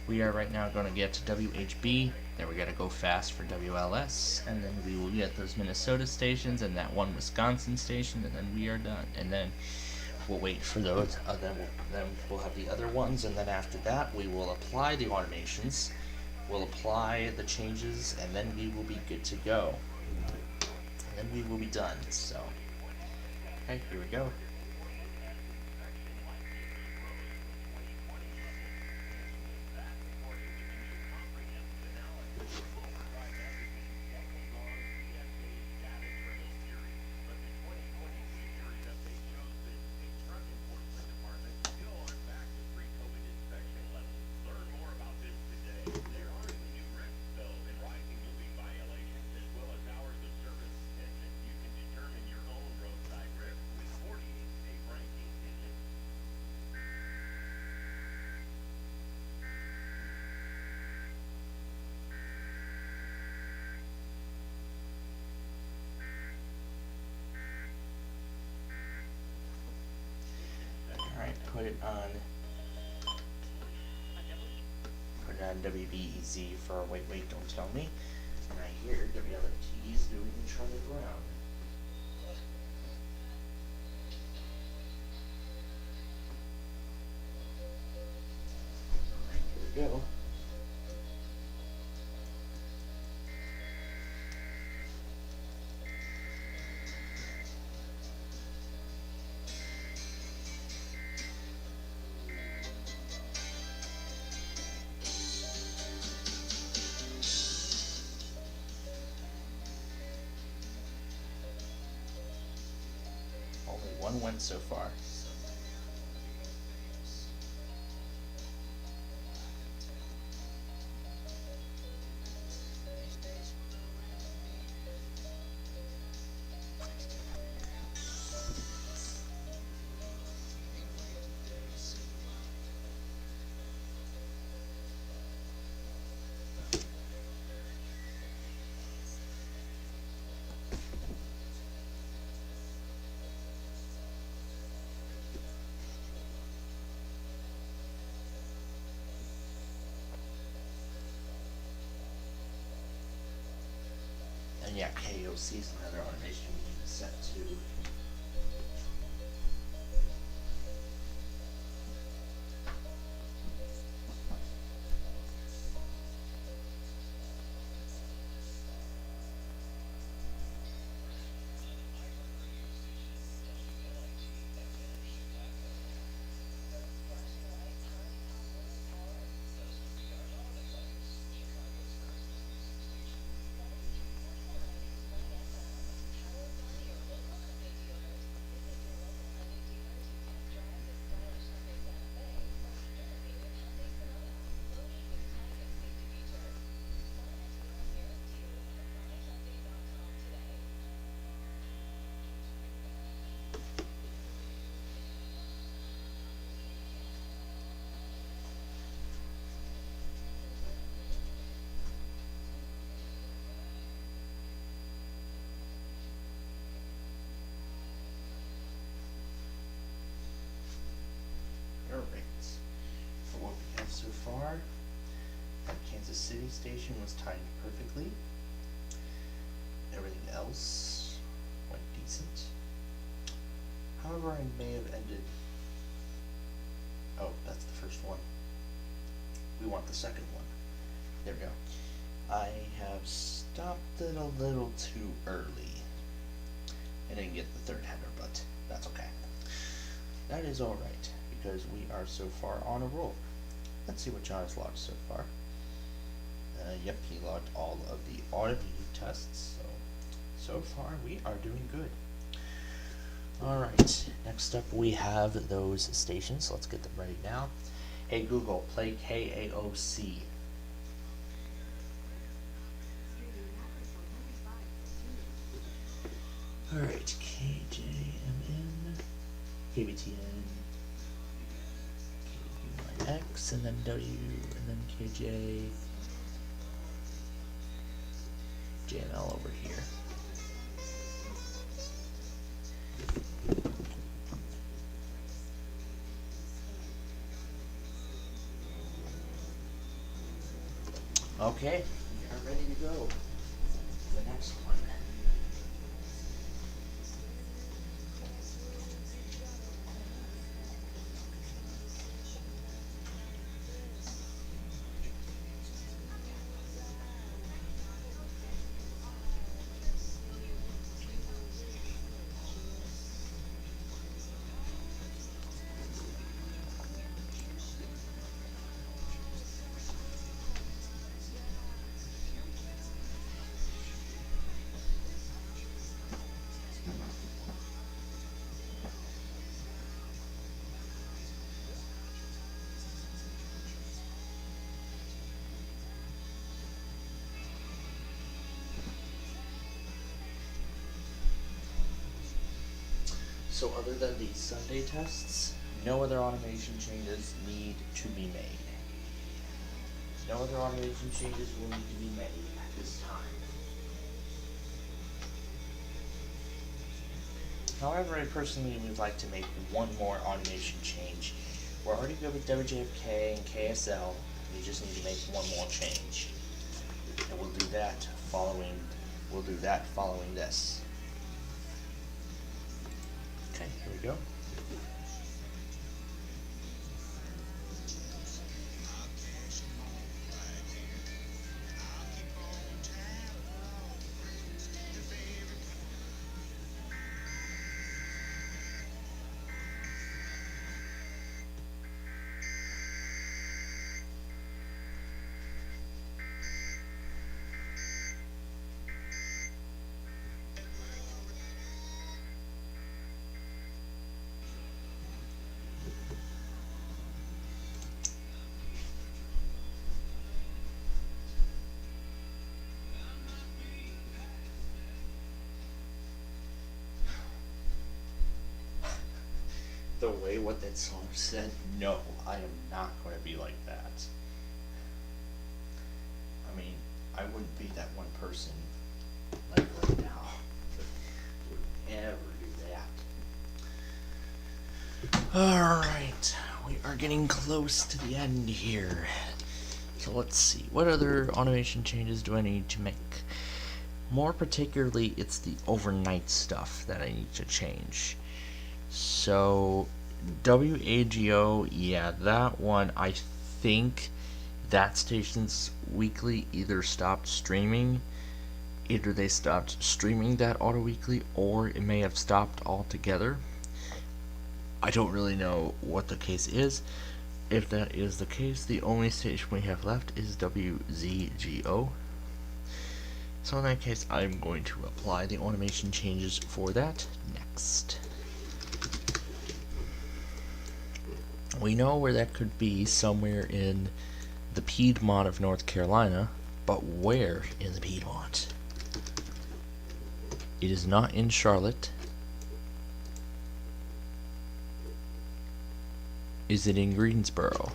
Speaker 2: we are right now going to get to WHB, then we got to go fast for WLS, and then we will get those Minnesota stations and that one Wisconsin station, and then we are done. And then we'll wait for those, then we'll have the other ones, and then after that we will apply the automations. We'll apply the changes, and then we will be good to go. And then we will be done. So, okay, here we go. Put it on WBEZ for wait, don't tell me. And I hear WLT's doing the Charlie Brown. one went so far. And yeah, KOC is another automation we need to set to. Alright, for what we have so far, that Kansas City station was timed perfectly. Everything else went decent. However, I may have ended. Oh, that's the first one. We want the second one. There we go. I have stopped it a little too early. I didn't get the third header, but that's okay. That is alright, because we are so far on a roll. Let's see what John has logged so far. Yep, he logged all of the automated tests, so far we are doing good. Alright, next up we have those stations, so let's get them ready now. Hey Google, play KAOC. Alright, KJMN, KBTN, KUIX, and then W, and then KJ, JML over here. Okay, we are ready to go. The next one. So other than the Sunday tests, no other automation changes need to be made. No other automation changes will need to be made at this time. However, I personally would like to make one more automation change. We're already good with WJFK and KSL. We just need to make one more change. And we'll do that following this. Okay, here we go. the way what that song said, no, I am not going to be like that. I mean, I wouldn't be that one person like right now that would ever do that. Alright, we are getting close to the end here. So let's see, what other automation changes do I need to make? More particularly, it's the overnight stuff that I need to change. So, WAGO, yeah, that one, I think that station's weekly either stopped streaming, either they stopped streaming that auto weekly, or it may have stopped altogether. I don't really know what the case is. If that is the case, the only station we have left is WZGO. So in that case, I'm going to apply the automation changes for that next. We know where that could be, somewhere in the Piedmont of North Carolina, but where in the Piedmont? It is not in Charlotte. Is it in Greensboro?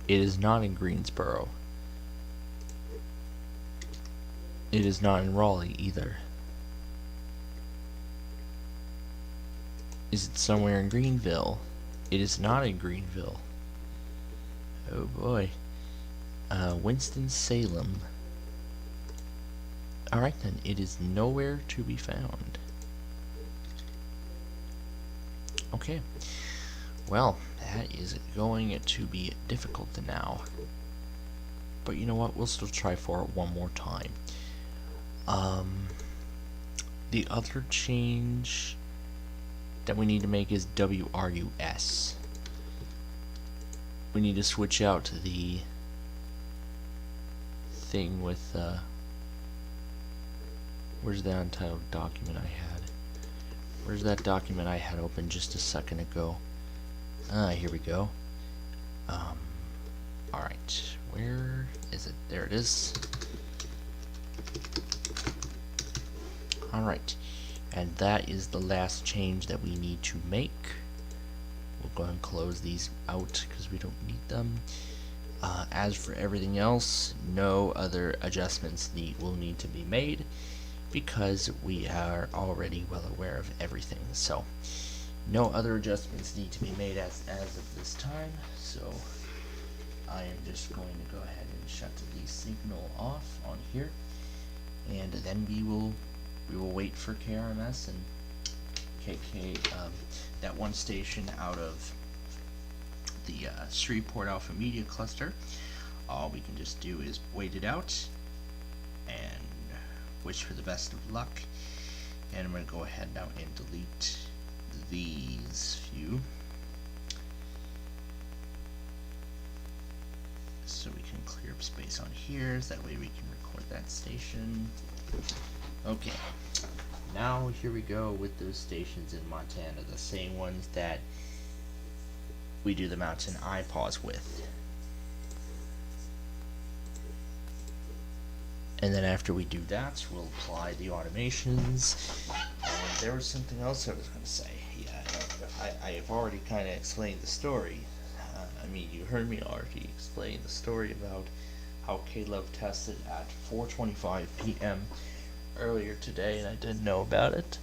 Speaker 2: It is not in Greensboro. It is not in Raleigh either. Is it somewhere in Greenville? It is not in Greenville. Oh boy. Winston-Salem. Alright then, it is nowhere to be found. Okay. Well, that is going to be difficult now. But you know what? We'll still try for it one more time. The other change that we need to make is WRUS. We need to switch out the thing with, where's that untitled document I had? Where's that document I had open just a second ago? Here we go. Alright, where is it? There it is. Alright, and that is the last change that we need to make. We'll go ahead and close these out because we don't need them. As for everything else, no other adjustments will need to be made because we are already well aware of everything. So, no other adjustments need to be made as of this time. So, I am just going to go ahead and shut the signal off on here, and then we will wait for KRMS and KK, that one station out of the Shreveport Alpha Media Cluster. All we can just do is wait it out and wish for the best of luck. And I'm going to go ahead now and delete these few so we can clear up space on here, so that way we can record that station. Okay, now here we go with those stations in Montana, the same ones that we do the mountain iPause with. And then after we do that, we'll apply the automations. And there was something else I was going to say. Yeah, I have already kind of explained the story. I mean, you heard me already explain the story about how Caleb tested at 4:25 p.m. earlier today, and I didn't know about it.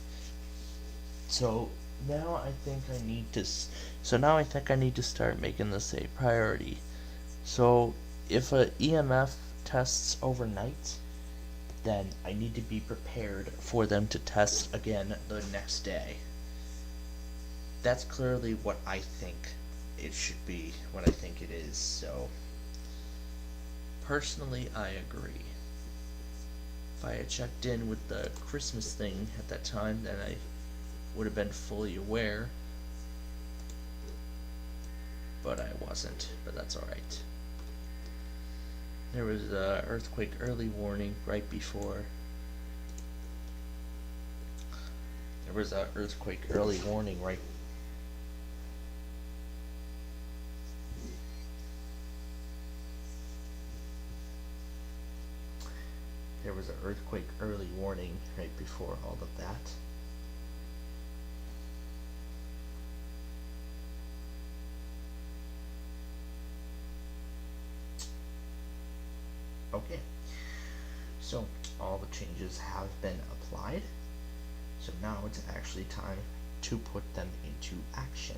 Speaker 2: So now I think I need to start making this a priority. So if a EMF tests overnight, then I need to be prepared for them to test again the next day. That's clearly what I think it should be, what I think it is. So personally, I agree. If I had checked in with the Christmas thing at that time, then I would have been fully aware, but I wasn't. But that's alright. There was a earthquake early warning right before. There was a earthquake early warning right. There was an earthquake early warning right before all of that. changes have been applied. So now it's actually time to put them into action.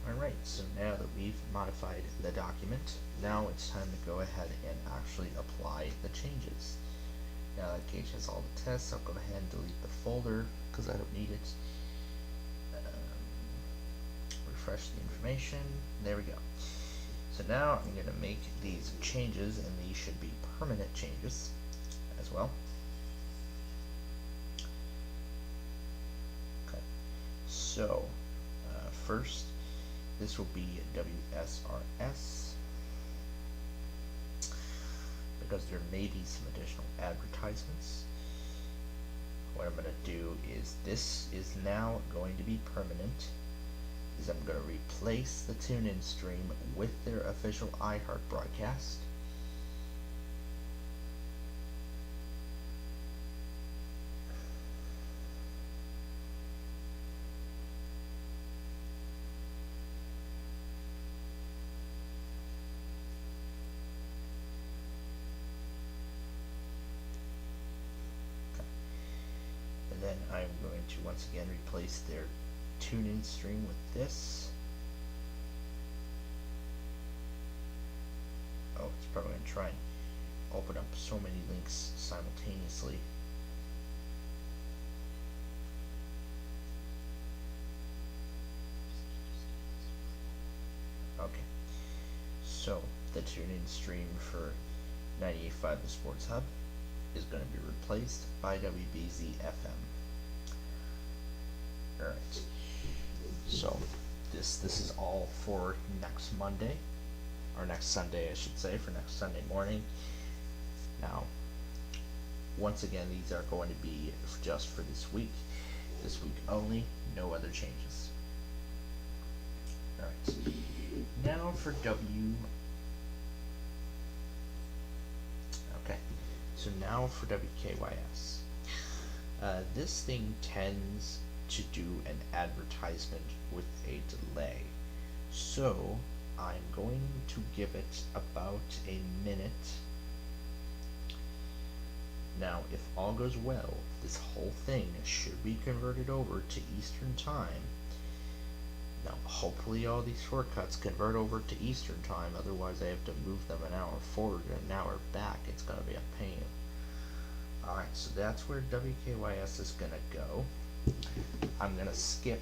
Speaker 2: Alright, so now that we've modified the document, now it's time to go ahead and actually apply the changes. Now that Gage has all the tests, I'll go ahead and delete the folder because I don't need it. Refresh the information. There we go. So now I'm going to make these changes, and these should be permanent changes as well. Okay. So first, this will be WSRS, because there may be some additional advertisements. What I'm going to do is, this is now going to be permanent, is I'm going to replace the tune-in stream with their official iHeart broadcast. And then I'm going to once again replace their tune-in stream with this. Oh, it's probably going to try and open up so many links simultaneously. Okay, so the tune-in stream for 98.5 The Sports Hub is going to be replaced by WBZ FM. Alright, so this is all for next Monday, or next Sunday I should say, for next Sunday morning. Now, once again, these are going to be just for this week only, no other changes. Alright, now for now for WKYS. This thing tends to do an advertisement with a delay, so I'm going to give it about a minute. Now, if all goes well, this whole thing should be converted over to Eastern Time. Now, hopefully all these shortcuts convert over to Eastern Time, otherwise I have to move them an hour forward and an hour back. It's going to be a pain. Alright, so that's where WKYS is going to go. I'm going to skip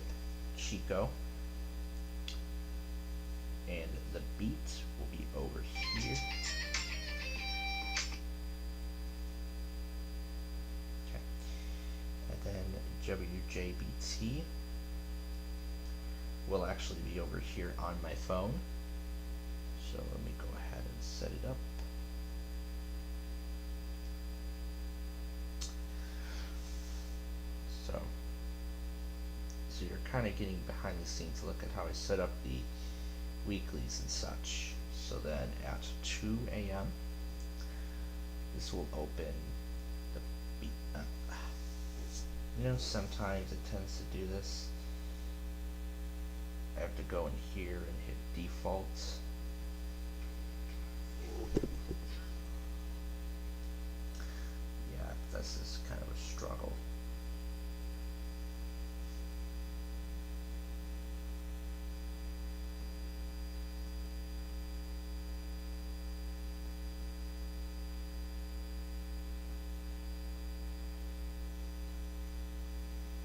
Speaker 2: Chico, and the beat will be over here. Okay, and then WJBT will actually be over here on my phone. So let me go ahead and set it up. So you're kind of getting behind the scenes look at how I set up the weeklies and such. So then at 2 a.m. this will open the beat. You know, sometimes it tends to do this. I have to go in here and hit default. Yeah, this is kind of a struggle.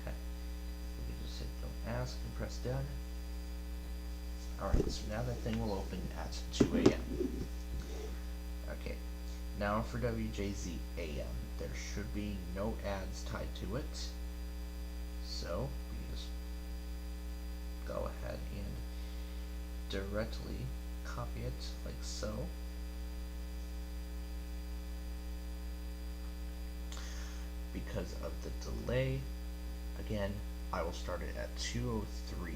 Speaker 2: Okay, we can just hit don't ask and press done. Alright, so now that thing will open at 2 a.m. Okay, now for WJZ AM, there should be no ads tied to it. So, we just go ahead and directly copy it like so. Because of the delay, again, I will start it at 2:03.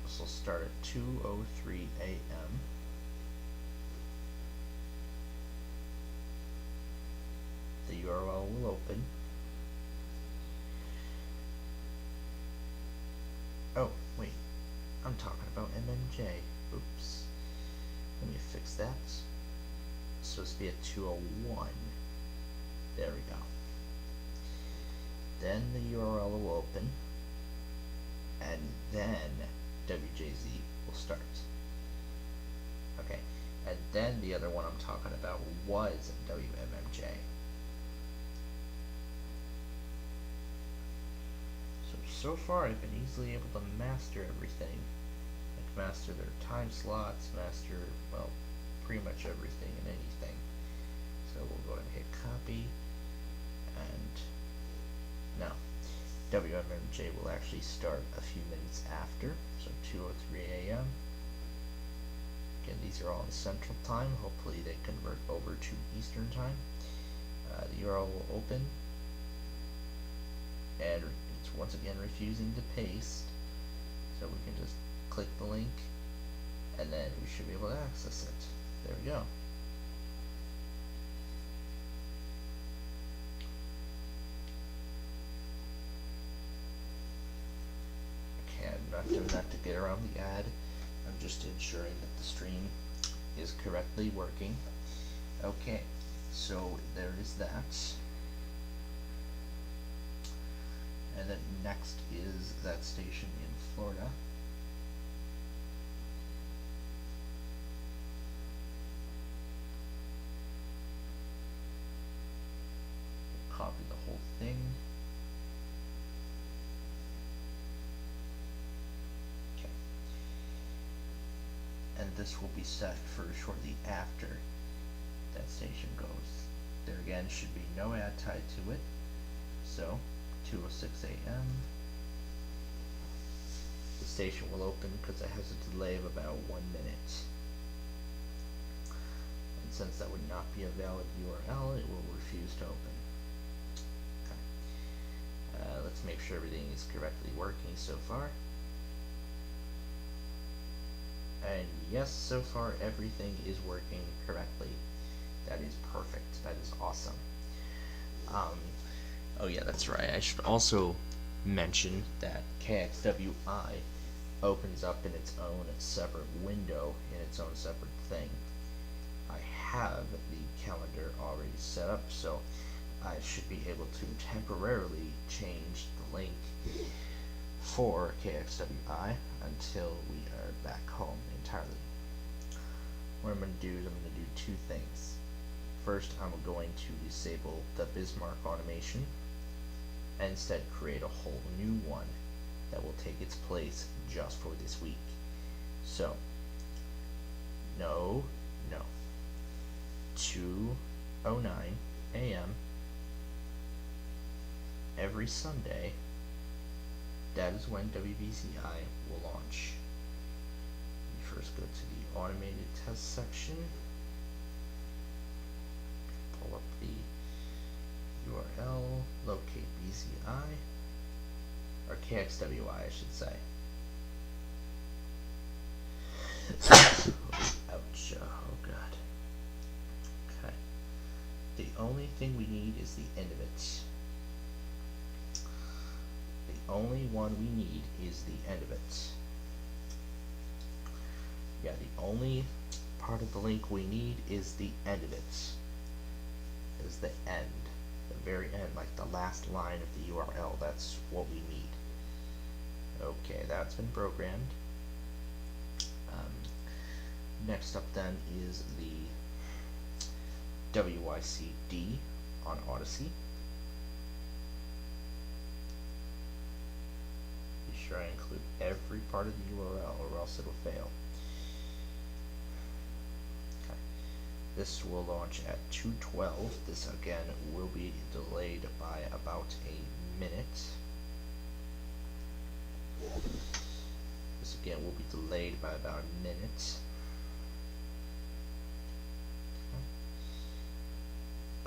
Speaker 2: This will start at 2:03 a.m. The URL will open. Oh, wait. I'm talking about MMJ. Oops. Let me fix that. supposed to be at 201. There we go. Then the URL will open, and then WJZ will start. Okay, and then the other one I'm talking about was WMMJ. So far I've been easily able to master everything. Like master their time slots, master, well, pretty much everything and anything. So we'll go ahead and hit copy, and now WMMJ will actually start a few minutes after, so 2:03 a.m. Again, these are all in Central Time. Hopefully they convert over to Eastern Time. The URL will open, and it's once again refusing to paste, so we can just click the link, and then we should be able to access it. There we go. Okay, I'm not doing that to get around the ad. I'm just ensuring that the stream is correctly working. Okay, so there is that. And then next is that station in Florida. We'll copy the whole thing. Okay. And this will be set for shortly after that station goes. There again should be no ad tied to it. So 2:06 a.m. The station will open because it has a delay of about 1 minute. And since that would not be a valid URL, it will refuse to open. Okay. Let's make sure everything is correctly working so far. And yes, so far everything is working correctly. That is perfect. That is awesome. Oh yeah, that's right. I should also mention that KXWI opens up in its own separate window, in its own separate thing. I have the calendar already set up, so I should be able to temporarily change the link for KXWI until we are back home entirely. What I'm going to do is I'm going to do two things. First, I'm going to disable the Bismarck automation and instead create a whole new one that will take its place just for this week. So, no, 2:09 a.m. every Sunday, that is when WBCI will launch. You first go to the automated test section, pull up the URL, locate BCI, or KXWI I should say. Ouch, oh god. Okay. The only thing we need is the end of it. The only one we need is the end of it. Yeah, the only part of the link we need is the end of it. Is the end. The very end, like the last line of the URL. That's what we need. Okay, that's been programmed. Next up then is the WYCD on Odyssey. Be sure I include every part of the URL or else it'll fail. Okay. This will launch at 2:12. This again will be delayed by about a minute. This again will be delayed by about a minute.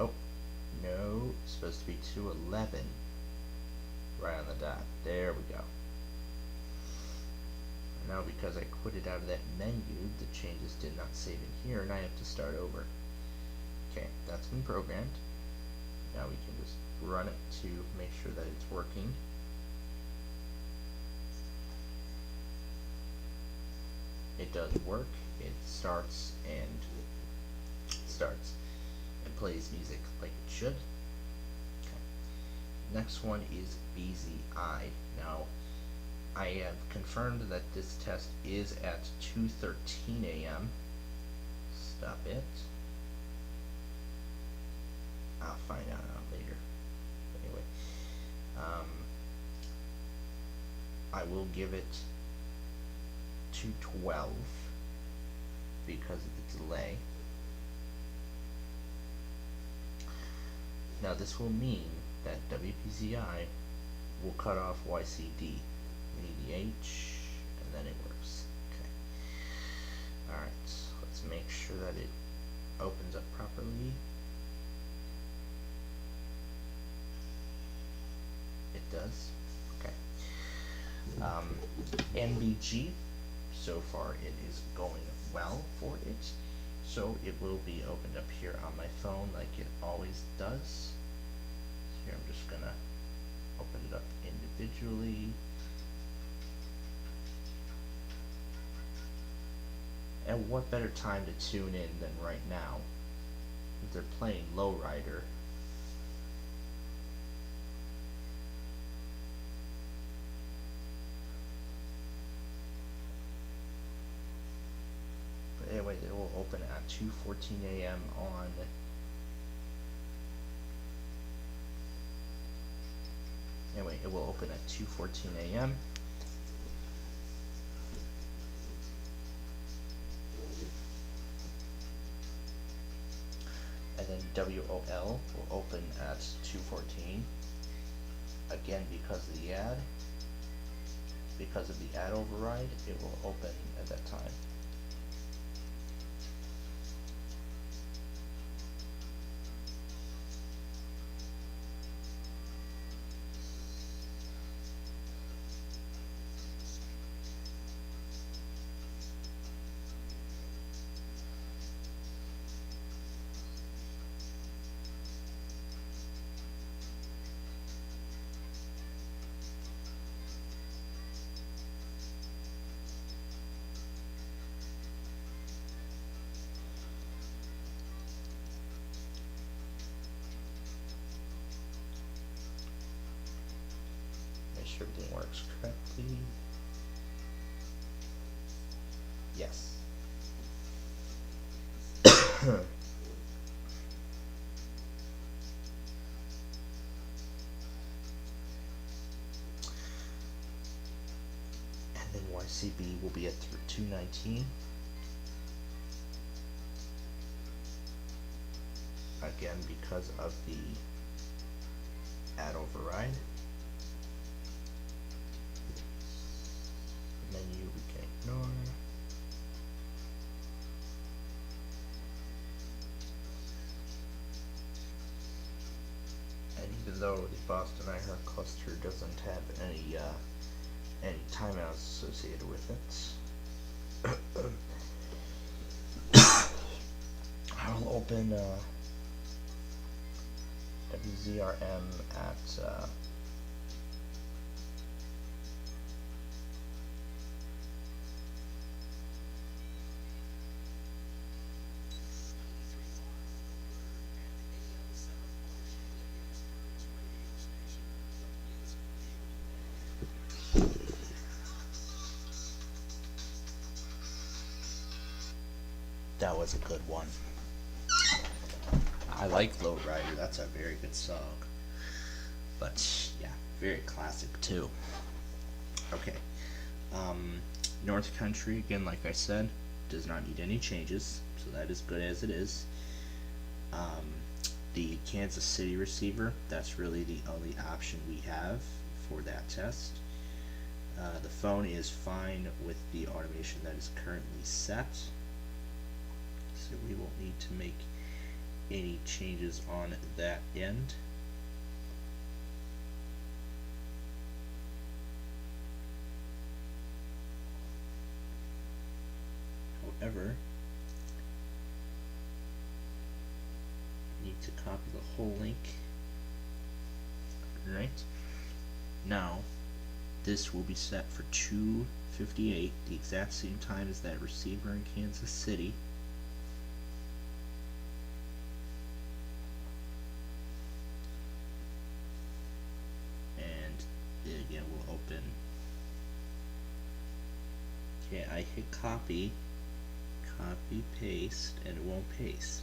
Speaker 2: Oh, no, it's supposed to be 2:11. Right on the dot. There we go. Now because I quit it out of that menu, the changes did not save in here and I have to start over. Okay, that's been programmed. Now we can just run it to make sure that it's working. It does work. It starts and starts and plays music like it should. Okay. Next one is BZI. Now, I have confirmed that this test is at 2:13 a.m. Stop it. I'll find out later. Anyway, I will give it 2:12 because of the delay. Now this will mean that WPZI will cut off YCD. We need the H, and then it works. Okay. Alright, let's make sure that it opens up properly. It does. Okay. NBG, so far it is going well for it. So it will be opened up here on my phone like it always does. Here I'm just gonna open it up individually. And what better time to tune in than right now? If they're playing Lowrider. But anyway, it will open at 2:14 a.m. on Anyway, it will open at 2:14 a.m. And then WOL will open at 2:14. Again, because of the ad. Because of the ad override, it will open at that time. Sure everything works correctly. Yes. And then YCB will be at 2:19. Again, because of the ad override. Menu we can ignore. And even though the Boston iHeart cluster doesn't have any timeouts associated with it, I will open WZRM at that was a good one. I like Lowrider, that's a very good song. But yeah, very classic too. Okay. North Country, again, like I said, does not need any changes, so that is good as it is. The Kansas City receiver, that's really the only option we have for that test. The phone is fine with the automation that is currently set, so we won't need to make any changes on that end. However, need to copy the whole link. Right now, this will be set for 2:58, the exact same time as that receiver in Kansas City. will open. Okay, I hit copy, paste, and it won't paste.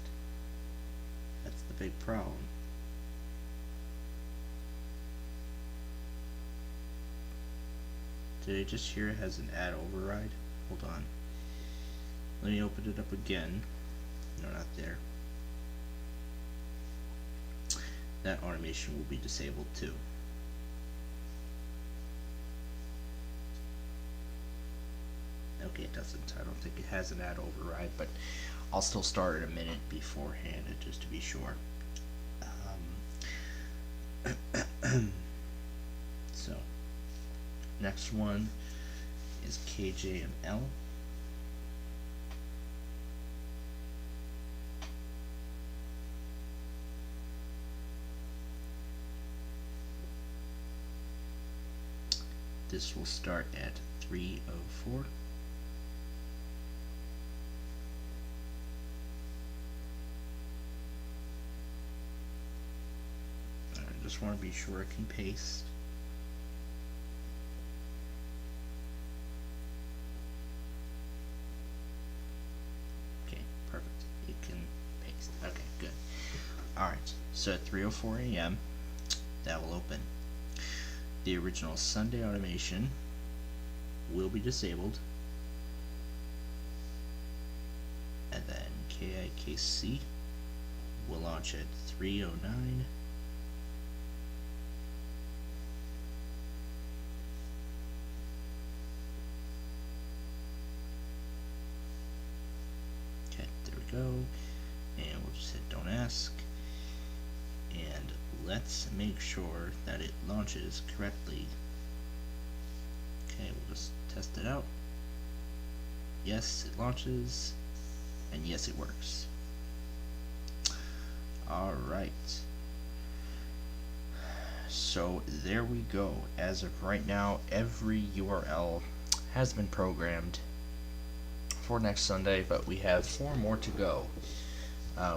Speaker 2: That's the big problem. Did I just hear it has an add override? Hold on. Let me open it up again. No, not there. That automation will be disabled too. Okay, it doesn't. I don't think it has an add override, but I'll still start it a minute beforehand just to be sure. So, next one is KJML. This will start at 3:04. I just want to be sure it can paste. Okay, perfect. It can paste. Okay, good. Alright, so at 3:04 a.m. that will open. The original Sunday automation will be disabled, and then KIKC will launch at 3:09. Okay, there we go, and we'll just hit don't ask, and let's make sure that it launches correctly. Okay, we'll just test it out. Yes, it launches, and yes, it works. Alright, so there we go. As of right now, every URL has been programmed for next Sunday, but we have 4 more to go.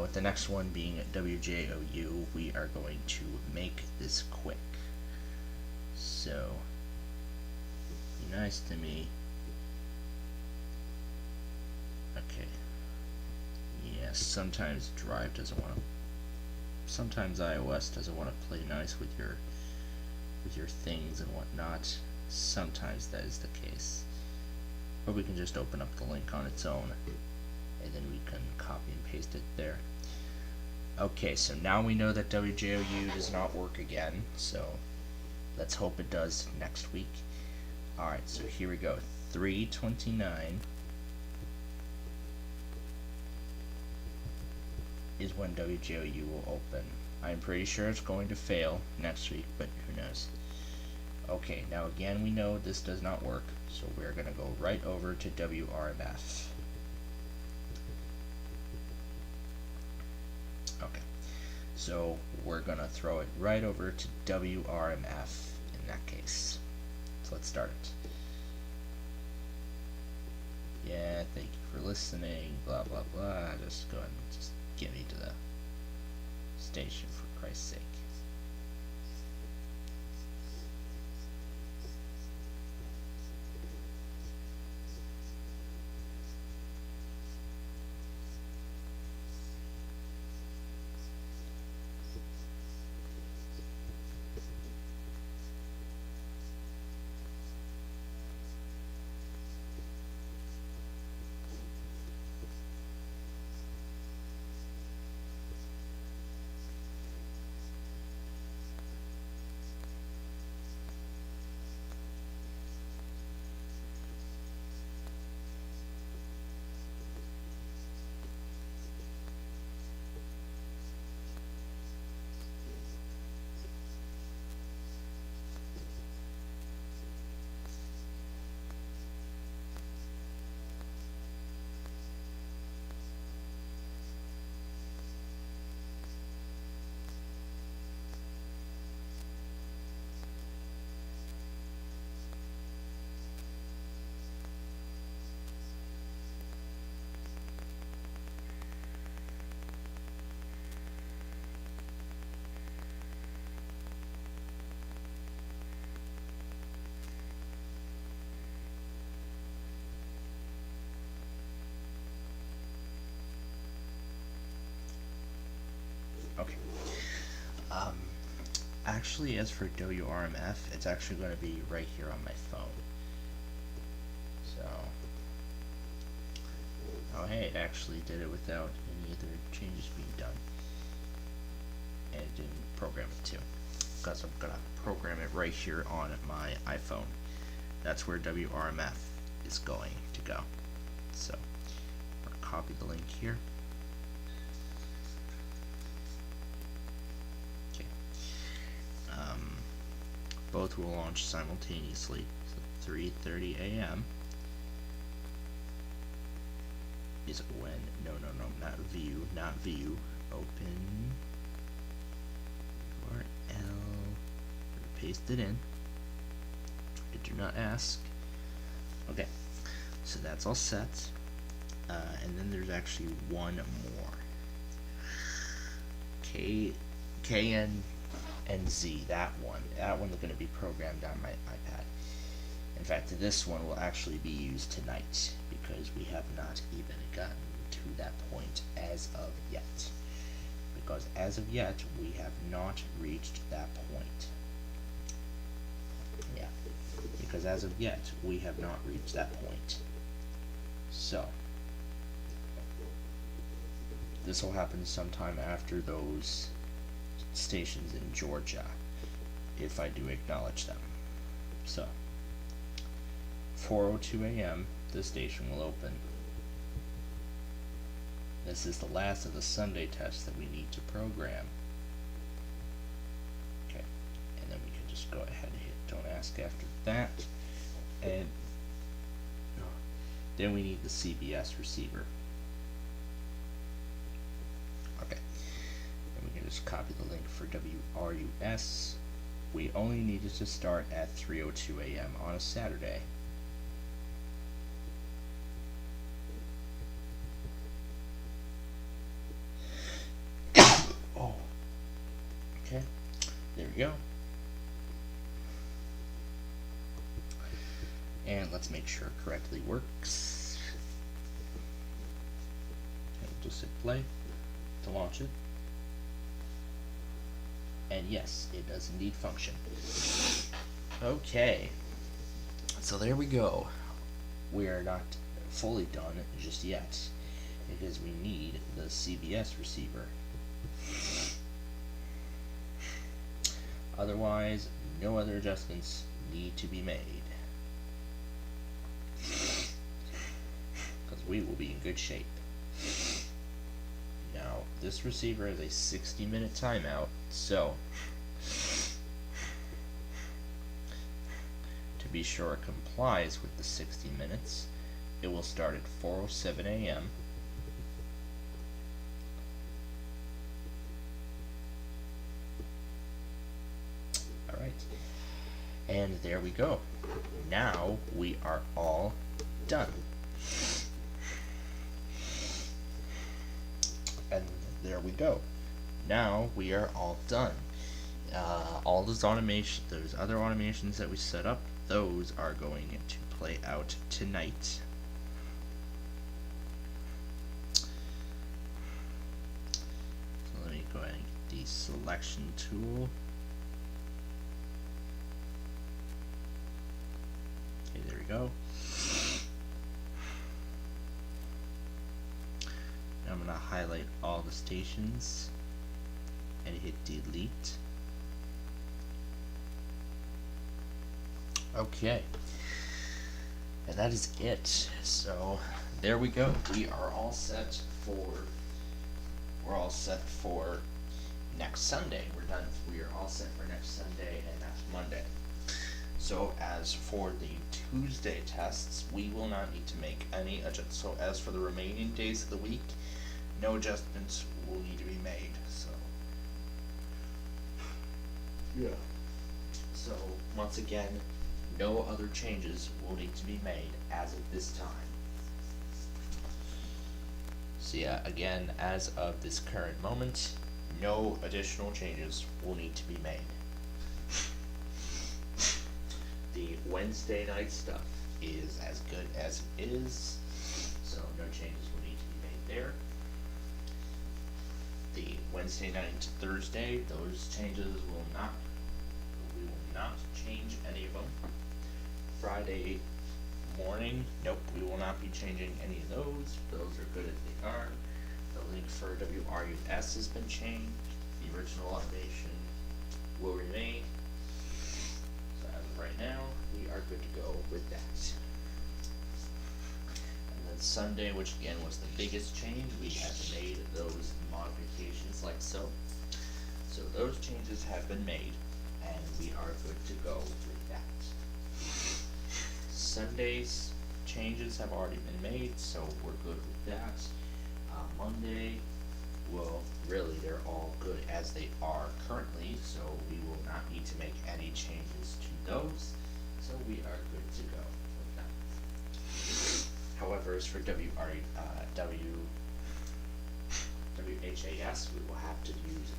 Speaker 2: With the next one being WJOU, we are going to make this quick. So, be nice to me. Okay. Yeah, sometimes Drive doesn't want to. Sometimes iOS doesn't want to play nice with your things and whatnot. Sometimes that is the case. But we can just open up the link on its own, and then we can copy and paste it there. Okay, so now we know that WJOU does not work again, so let's hope it does next week. Alright, so here we go. 3:29 is when WJOU will open. I'm pretty sure it's going to fail next week, but who knows. Okay, now again we know this does not work, so we're going to go right over to WRMF. Okay, so we're going to throw it right over to WRMF in that case. So let's start it. Yeah, thank you for listening, blah blah blah. Just go ahead and just get me to the station for Christ's sake. Okay. Actually, as for WRMF, it's actually going to be right here on my phone. So, oh hey, it actually did it without any other changes being done. And it didn't program it too. Because I'm going to program it right here on my iPhone. That's where WRMF is going to go. So, I'm going to copy the link here. Both will launch simultaneously. So 3:30 a.m. is when, no, not view, open URL, paste it in. I do not ask. Okay, so that's all set. And then there's actually one more. K, N, and Z, that one's going to be programmed on my iPad. In fact, this one will actually be used tonight because we have not even gotten to that point as of yet. Because as of yet, we have not reached that point. Yeah, because as of yet, we have not reached that point. So, this will happen sometime after those stations in Georgia, if I do acknowledge them. So, 4:02 a.m. the station will open. This is the last of the Sunday tests that we need to program. Okay, and then we can just go ahead and hit don't ask after that, and then we need the CBS receiver. Okay. We can just copy the link for WRUS. We only needed to start at 3:02 a.m. on a Saturday. Oh. Okay. There we go. And let's make sure it correctly works. Okay, just hit play to launch it. And yes, it does indeed function. Okay, so there we go. We are not fully done just yet, because we need the CBS receiver. Otherwise, no other adjustments need to be made. Because we will be in good shape. Now, this receiver has a 60-minute timeout, so to be sure it complies with the 60 minutes, it will start at 4:07 a.m. Alright, and there we go. Now we are all done. And there we go. Now we are all done. All those those other automations that we set up, those are going to play out tonight. So let me go ahead and get the selection tool. Okay, there we go. I'm going to highlight all the stations and hit delete. Okay, and that is it. So there we go. We are all set for next Sunday. We're done. We are all set for next Sunday, and that's Monday. So as for the Tuesday tests, we will not need to make any adjustments. So as for the remaining days of the week, no adjustments will need to be made. So yeah. So once again, no other changes will need to be made as of this time. So yeah, again, as of this current moment, no additional changes will need to be made. The Wednesday night stuff is as good as it is, so no changes will need to be made there. The Wednesday night to Thursday, those changes we will not change any of them. Friday morning, nope, we will not be changing any of those. Those are good as they are. The link for WRUS has been changed. The original automation will remain. So as of right now, we are good to go with that. And then Sunday, which again was the biggest change, we have made those modifications like so. So those changes have been made, and we are good to go with that. Sunday's changes have already been made, so we're good with that. Monday, well, really, they're all good as they are currently, so we will not need to make any changes to those, so we are good to go with that. However, as for WHAS, we will have to use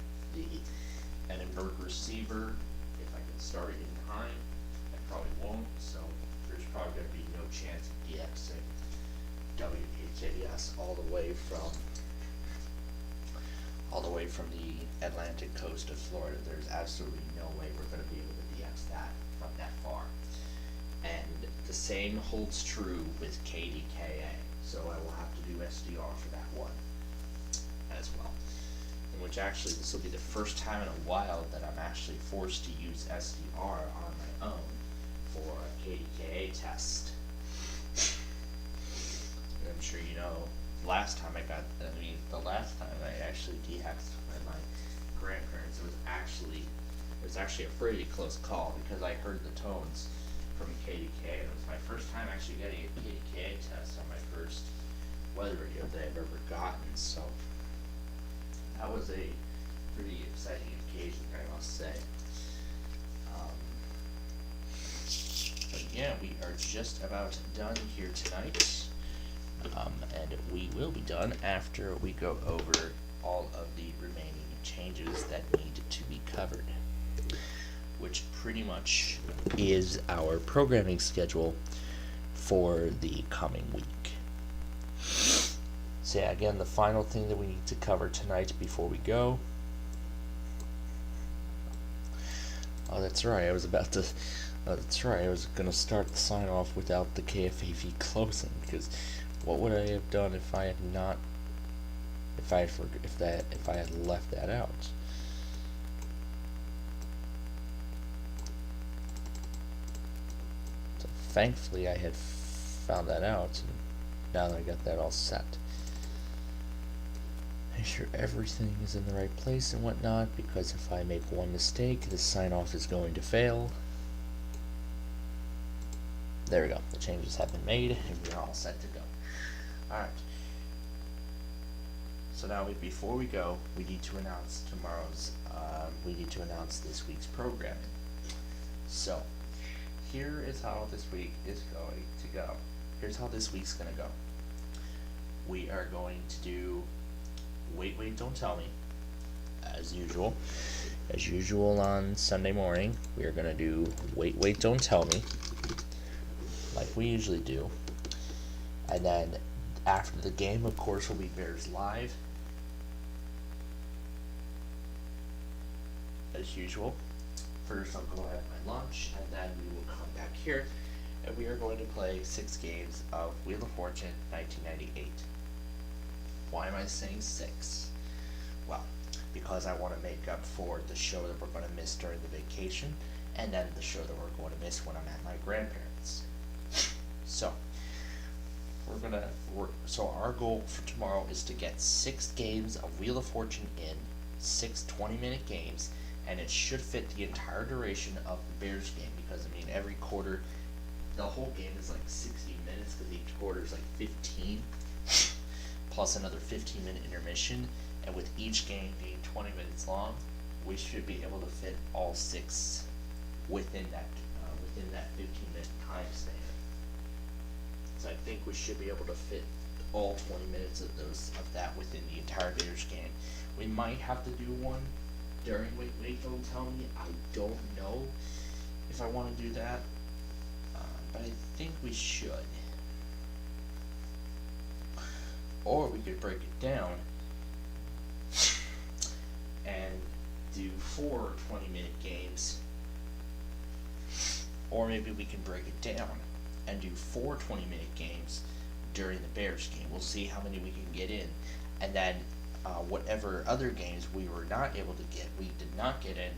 Speaker 2: an invert receiver if I can start it in time. I probably won't, so there's probably going to be no chance of DXing WHAS all the way from the Atlantic coast of Florida. There's absolutely no way we're going to be able to DX that from that far. And the same holds true with KDKA, so I will have to do SDR for that one as well. In which actually this will be the first time in a while that I'm actually forced to use SDR on my own for a KDKA test. And I'm sure you know, the last time I actually DX'd my grandparents, it was actually a pretty close call because I heard the tones from KDK. It was my first time actually getting a KDK test on my first weather radio that I've ever gotten, so that was a pretty exciting occasion, I must say. But yeah, we are just about done here tonight. And we will be done after we go over all of the remaining changes that need to be covered, which pretty much is our programming schedule for the coming week. So yeah, again, the final thing that we need to cover tonight before we go. Oh, that's right, I was about to that's right, I was gonna start the sign off without the KFAV closing, because what would I have done if I had not, if I had left that out? So thankfully I had found that out, and now that I got that all set. Make sure everything is in the right place and whatnot, because if I make one mistake, the sign off is going to fail. There we go, the changes have been made, and we're all set to go. Alright, so now before we go, we need to announce this week's programming. So, here is how this week is going to go. Here's how this week's going to go. We are going to do Wait, Wait, Don't Tell Me, as usual. As usual on Sunday morning, we are going to do Wait, Wait, Don't Tell Me, like we usually do. And then after the game, of course, will be Bears Live, as usual. First, I'll go have my lunch, and then we will come back here, and we are going to play 6 games of Wheel of Fortune 1998. Why am I saying 6? Well, because I want to make up for the show that we're going to miss during the vacation, and then the show that we're going to miss when I'm at my grandparents'. So, so our goal for tomorrow is to get 6 games of Wheel of Fortune in, 6 20-minute games, and it should fit the entire duration of the Bears game, because I mean every quarter, the whole game is like 60 minutes, because each quarter is like 15, plus another 15-minute intermission, and with each game being 20 minutes long, we should be able to fit all 6 within that 15-minute time span. So I think we should be able to fit all 20 minutes of that within the entire Bears game. We might have to do one during Wait, Wait, Don't Tell Me. I don't know if I want to do that, but I think we should. Or we could break it down and do 4 20-minute games, or maybe we can break it down and do 4 20-minute games during the Bears game. We'll see how many we can get in, and then whatever other games we did not get in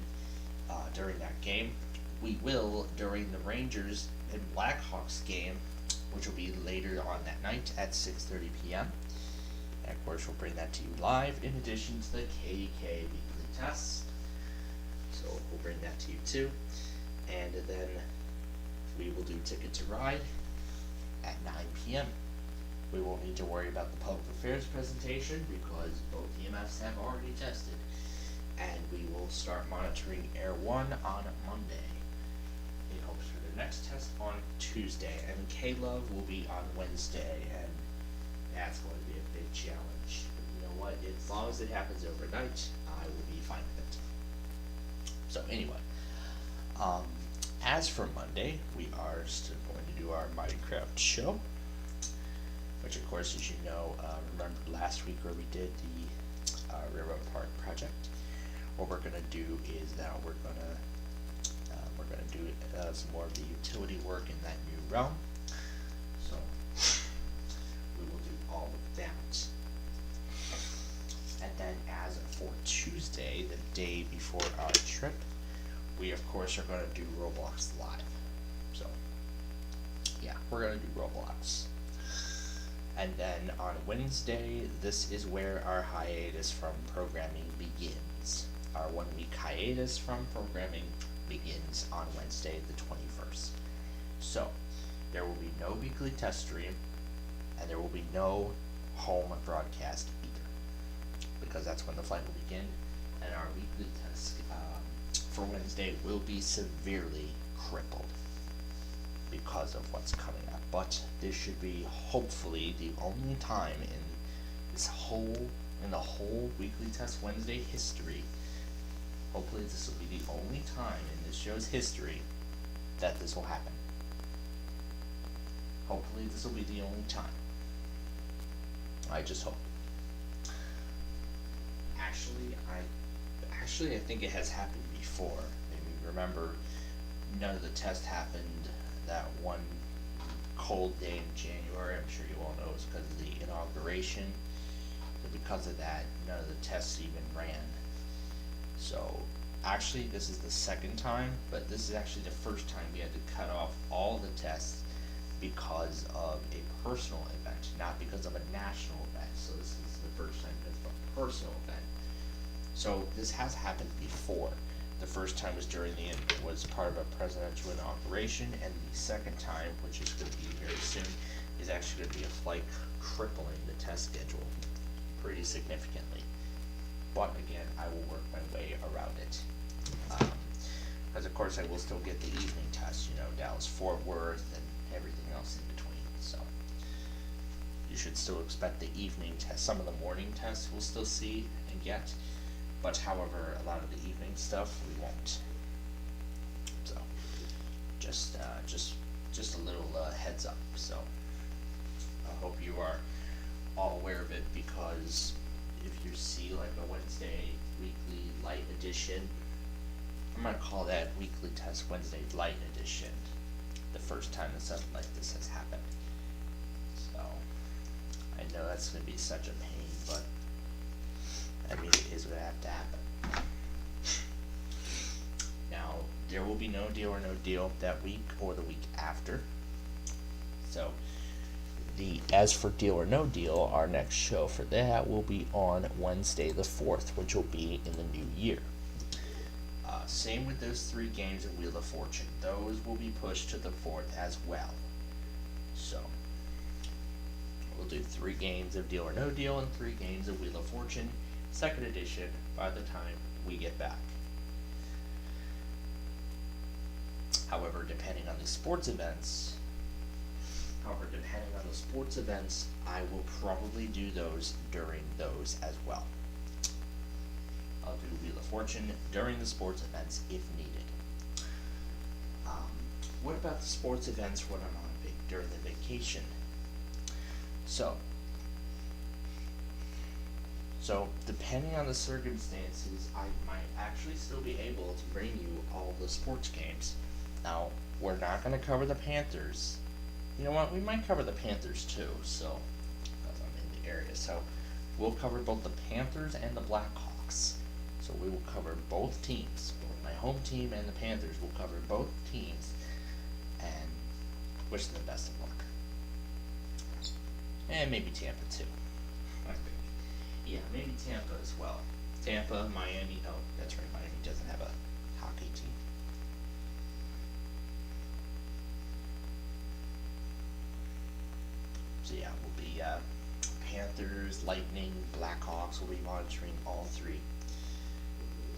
Speaker 2: during that game, we will during the Rangers and Blackhawks game, which will be later on that night at 6:30 p.m. And of course, we'll bring that to you live in addition to the KDK weekly tests. So we'll bring that to you too. And then we will do Ticket to Ride at 9 p.m. We won't need to worry about the public affairs presentation because both EMFs have already tested. And we will start monitoring Air 1 on Monday. In hopes for the next test on Tuesday. And K-Love will be on Wednesday, and that's going to be a big challenge. But you know what? As long as it happens overnight, I will be fine with it. So anyway, as for Monday, we are still going to do our Minecraft show, which of course, as you know, remember last week where we did the Railroad Park project. What we're going to do is now we're going to do some more of the utility work in that new realm. So we will do all of that. And then as for Tuesday, the day before our trip, we of course are going to do Roblox Live. So yeah, we're going to do Roblox. And then on Wednesday, this is where our hiatus from programming begins. Our 1 week hiatus from programming begins on Wednesday the 21st. So there will be no weekly test stream, and there will be no home broadcast either, because that's when the flight will begin, and our weekly test for Wednesday will be severely crippled because of what's coming up. But this should be hopefully the only time in the whole weekly test Wednesday history. Hopefully this will be the only time in this show's history that this will happen. Hopefully this will be the only time. I just hope. Actually, I think it has happened before. Maybe remember, none of the tests happened that one cold day in January. I'm sure you all know it's because of the inauguration. And because of that, none of the tests even ran. So actually this is the second time, but this is actually the first time we had to cut off all the tests because of a personal event, not because of a national event. So this is the first time because of a personal event. So this has happened before. The first time was part of a presidential inauguration, and the second time, which is going to be very soon, is actually going to be a flight crippling the test schedule pretty significantly. But again, I will work my way around it. Because of course I will still get the evening tests, Dallas-Fort Worth and everything else in between. So you should still expect the evening test. Some of the morning tests we'll still see and get, but however, a lot of the evening stuff we won't. So just a little heads up. So I hope you are all aware of it, because if you see like a Wednesday weekly light edition, I'm going to call that weekly test Wednesday light edition, the first time that something like this has happened. So I know that's going to be such a pain, but I mean, it is going to have to happen. Now, there will be no deal or no deal that week or the week after. So as for Deal or No Deal, our next show for that will be on Wednesday the 4th, which will be in the new year. Same with those 3 games of Wheel of Fortune. Those will be pushed to the 4th as well. So we'll do 3 games of Deal or No Deal and 3 games of Wheel of Fortune, 2nd edition, by the time we get back. However, depending on the sports events, I will probably do those during those as well. I'll do Wheel of Fortune during the sports events if needed. What about the sports events when I'm on during the vacation? So, So, depending on the circumstances, I might actually still be able to bring you all the sports games. Now, we're not going to cover the Panthers. You know what? We might cover the Panthers too, so, because I'm in the area. So, we'll cover both the Panthers and the Blackhawks. So, we will cover both teams. Both my home team and the Panthers will cover both teams. And wish them the best of luck. And maybe Tampa too. I think. Yeah, maybe Tampa as well. Tampa, Miami. Oh, that's right. Miami doesn't have a hockey team. So yeah, we'll be Panthers, Lightning, Blackhawks. We'll be monitoring all three.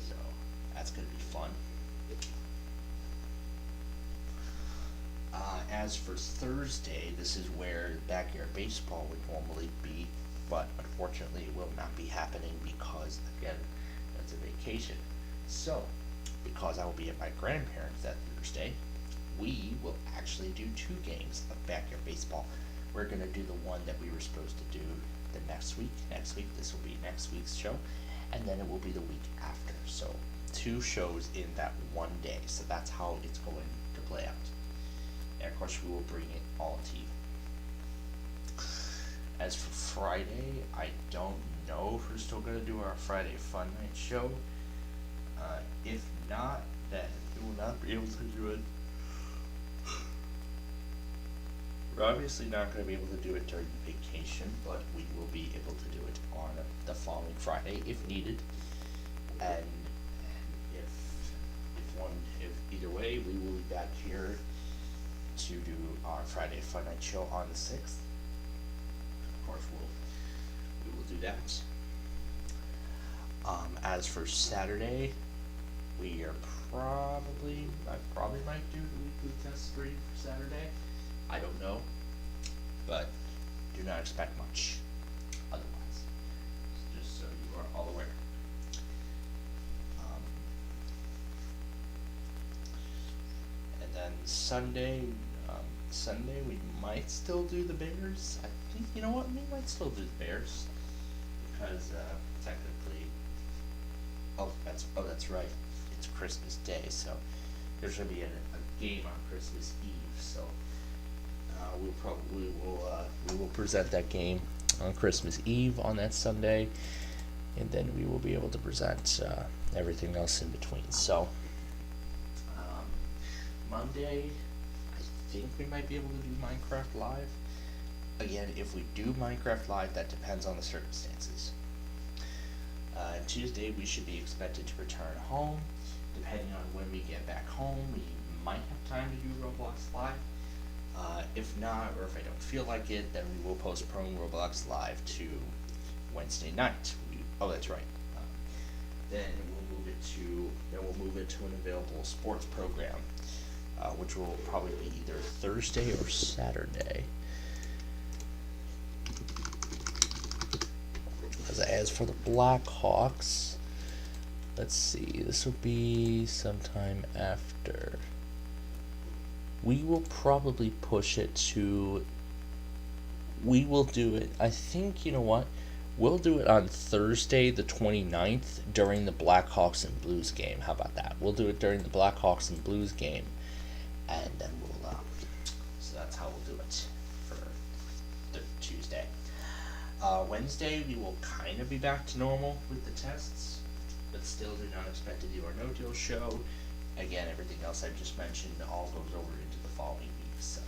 Speaker 2: So that's gonna be fun. As for Thursday, this is where backyard baseball would normally be, but unfortunately it will not be happening because, again, that's a vacation. So, because I will be at my grandparents' that Thursday, we will actually do 2 games of backyard baseball. We're going to do the one that we were supposed to do the next week. This will be next week's show, and then it will be the week after. So, 2 shows in that one day. So that's how it's going to play out. And of course, we will bring it all to you. As for Friday, I don't know if we're still going to do our Friday Fun Night show. If not, then we will not be able to do it. We're obviously not going to be able to do it during vacation, but we will be able to do it on the following Friday if needed. And if either way, we will be back here to do our Friday Fun Night show on the 6th. Of course, we will do that. As for Saturday, we are I probably might do the weekly test stream for Saturday. I don't know, but do not expect much otherwise. Just so you are all aware. And then Sunday we might still do the Bears. I think, you know what, we might still do the Bears because technically, that's right, it's Christmas Day, so there's gonna be a game on Christmas Eve. So we will present that game on Christmas Eve on that Sunday, and then we will be able to present everything else in between. So Monday, I think we might be able to do Minecraft Live. Again, if we do Minecraft Live, that depends on the circumstances. Tuesday, we should be expected to return home. Depending on when we get back home, we might have time to do Roblox Live. If not, or if I don't feel like it, then we will postpone Roblox Live to Wednesday night. That's right. Then we'll move it to an available sports program, which will probably be either Thursday or Saturday. As for the Blackhawks, let's see, this will be sometime after. We will probably push it to, we will do it, I think, you know what, we'll do it on Thursday the 29th during the Blackhawks and Blues game. How about that? We'll do it during the Blackhawks and Blues game, and then so that's how we'll do it for the Tuesday. Wednesday, we will kind of be back to normal with the tests, but still do not expect to do our no-deal show. Again, everything else I've just mentioned all goes over into the following week. So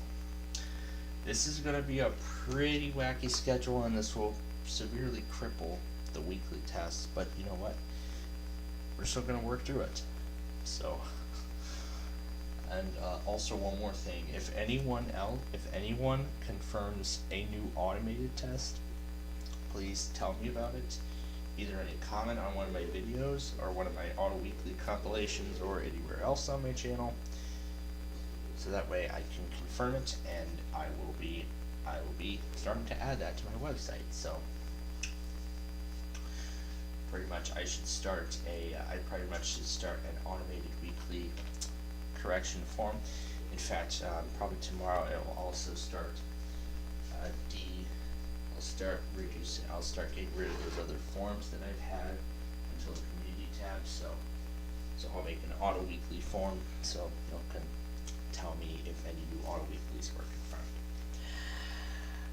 Speaker 2: this is going to be a pretty wacky schedule, and this will severely cripple the weekly tests, but you know what? We're still going to work through it. So, and also one more thing, if anyone confirms a new automated test, please tell me about it, either in a comment on one of my videos or one of my auto weekly compilations or anywhere else on my channel, so that way I can confirm it, and I will be starting to add that to my website. So pretty much I should start an automated weekly correction form. In fact, probably tomorrow I will also start I'll start getting rid of those other forms that I've had until the community tab. So I'll make an auto weekly form so you can tell me if any new auto weeklies were confirmed.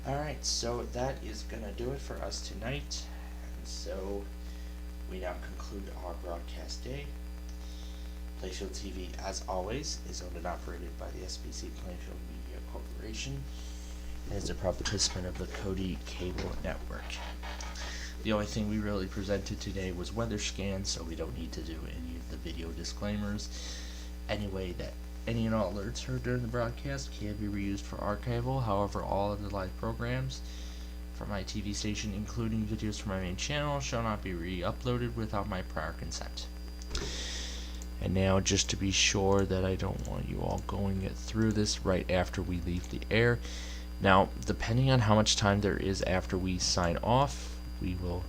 Speaker 2: Alright, so that is gonna do it for us tonight. And so we now conclude our broadcast day. Plainfield TV, as always, is owned and operated by the SPCPlainfield Media Corporation and is a proud participant of the Cody Cable Network. The only thing we really presented today was weather scans, so we don't need to do any of the video disclaimers. Anyway, that any and all alerts heard during the broadcast can be reused for archival. However, all of the live programs from my TV station, including videos from my main channel, shall not be re-uploaded without my prior consent. And now, just to be sure that I don't want you all going through this right after we leave the air. Now, depending on how much time there is after we sign off, we will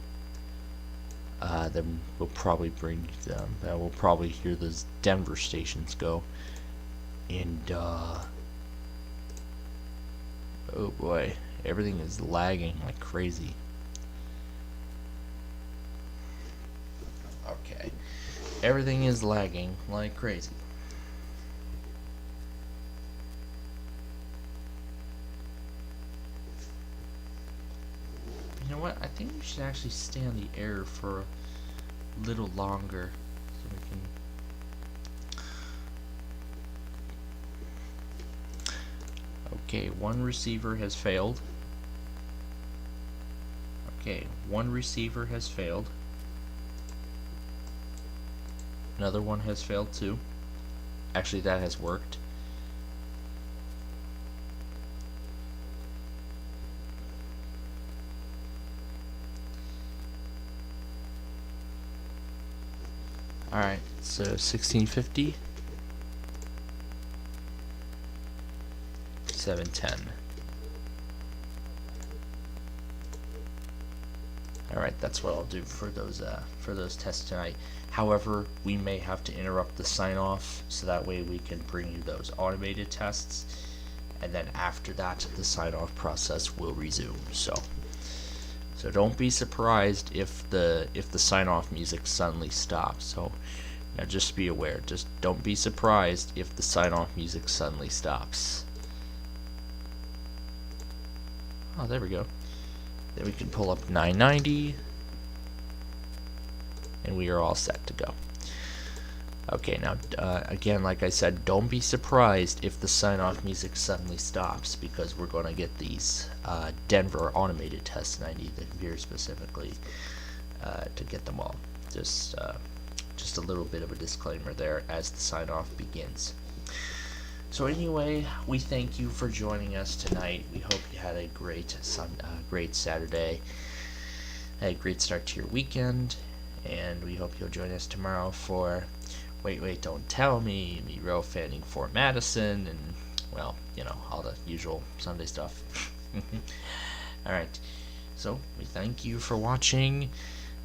Speaker 2: then we'll probably bring them. We'll probably hear those Denver stations go, and oh boy, everything is lagging like crazy. Okay, everything is lagging like crazy. You know what? I think we should actually stay on the air for a little longer so we can. Okay, one receiver has failed. Okay, one receiver has failed. Another one has failed too. Actually, that has worked. Alright, so 1650, 710. Alright, that's what I'll do for those tests tonight. However, we may have to interrupt the sign-off so that way we can bring you those automated tests, and then after that the sign-off process will resume. So don't be surprised if the sign-off music suddenly stops. So now just be aware. Just don't be surprised if the sign-off music suddenly stops. Oh, there we go. Then we can pull up 990, and we are all set to go. Okay, now again, like I said, don't be surprised if the sign-off music suddenly stops, because we're going to get these Denver automated tests, and I need them here specifically to get them all. Just a little bit of a disclaimer there as the sign-off begins. So anyway, we thank you for joining us tonight. We hope you had a great Saturday, a great start to your weekend, and we hope you'll join us tomorrow for Wait, Don't Tell Me, Row fanning for Madison, and, well, you know, all the usual Sunday stuff. Alright, so we thank you for watching.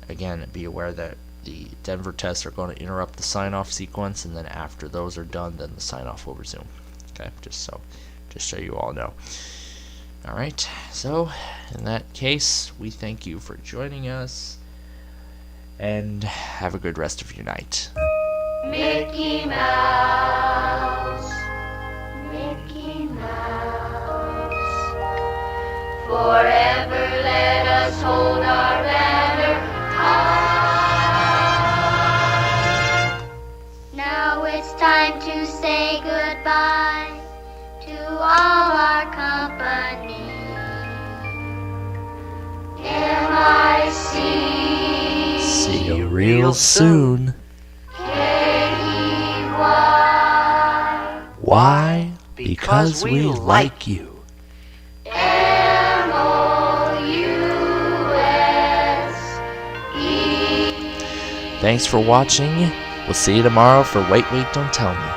Speaker 2: Again, be aware that the Denver tests are going to interrupt the sign-off sequence, and then after those are done, then the sign-off will resume. Okay, just so you all know. Alright, so in that case, we thank you for joining us, and have a good rest of your night.
Speaker 4: Mickey Mouse, Mickey Mouse, forever let us hold our banner high. Now it's time to say goodbye to all our company. M-I-C.
Speaker 2: See you real soon. Why? Because we like you.
Speaker 4: M-O-U-S-E.
Speaker 2: Thanks for watching. We'll see you tomorrow for Wait, Don't Tell Me.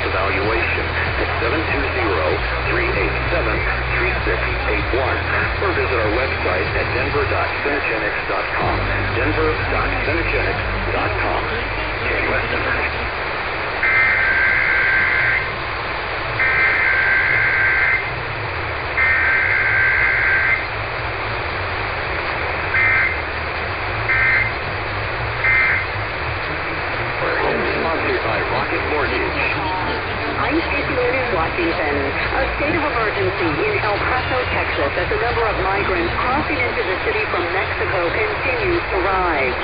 Speaker 5: Evaluation at 720-387-3681 or visit our website at denver.cinegenics.com. denver.cinegenics.com. KUS Denver. Sponsored by Rocket Mortgage.
Speaker 6: I'm Stacey Lynn in Washington. A state of emergency in El Paso, Texas, as the number of migrants crossing into the city from Mexico continues to rise.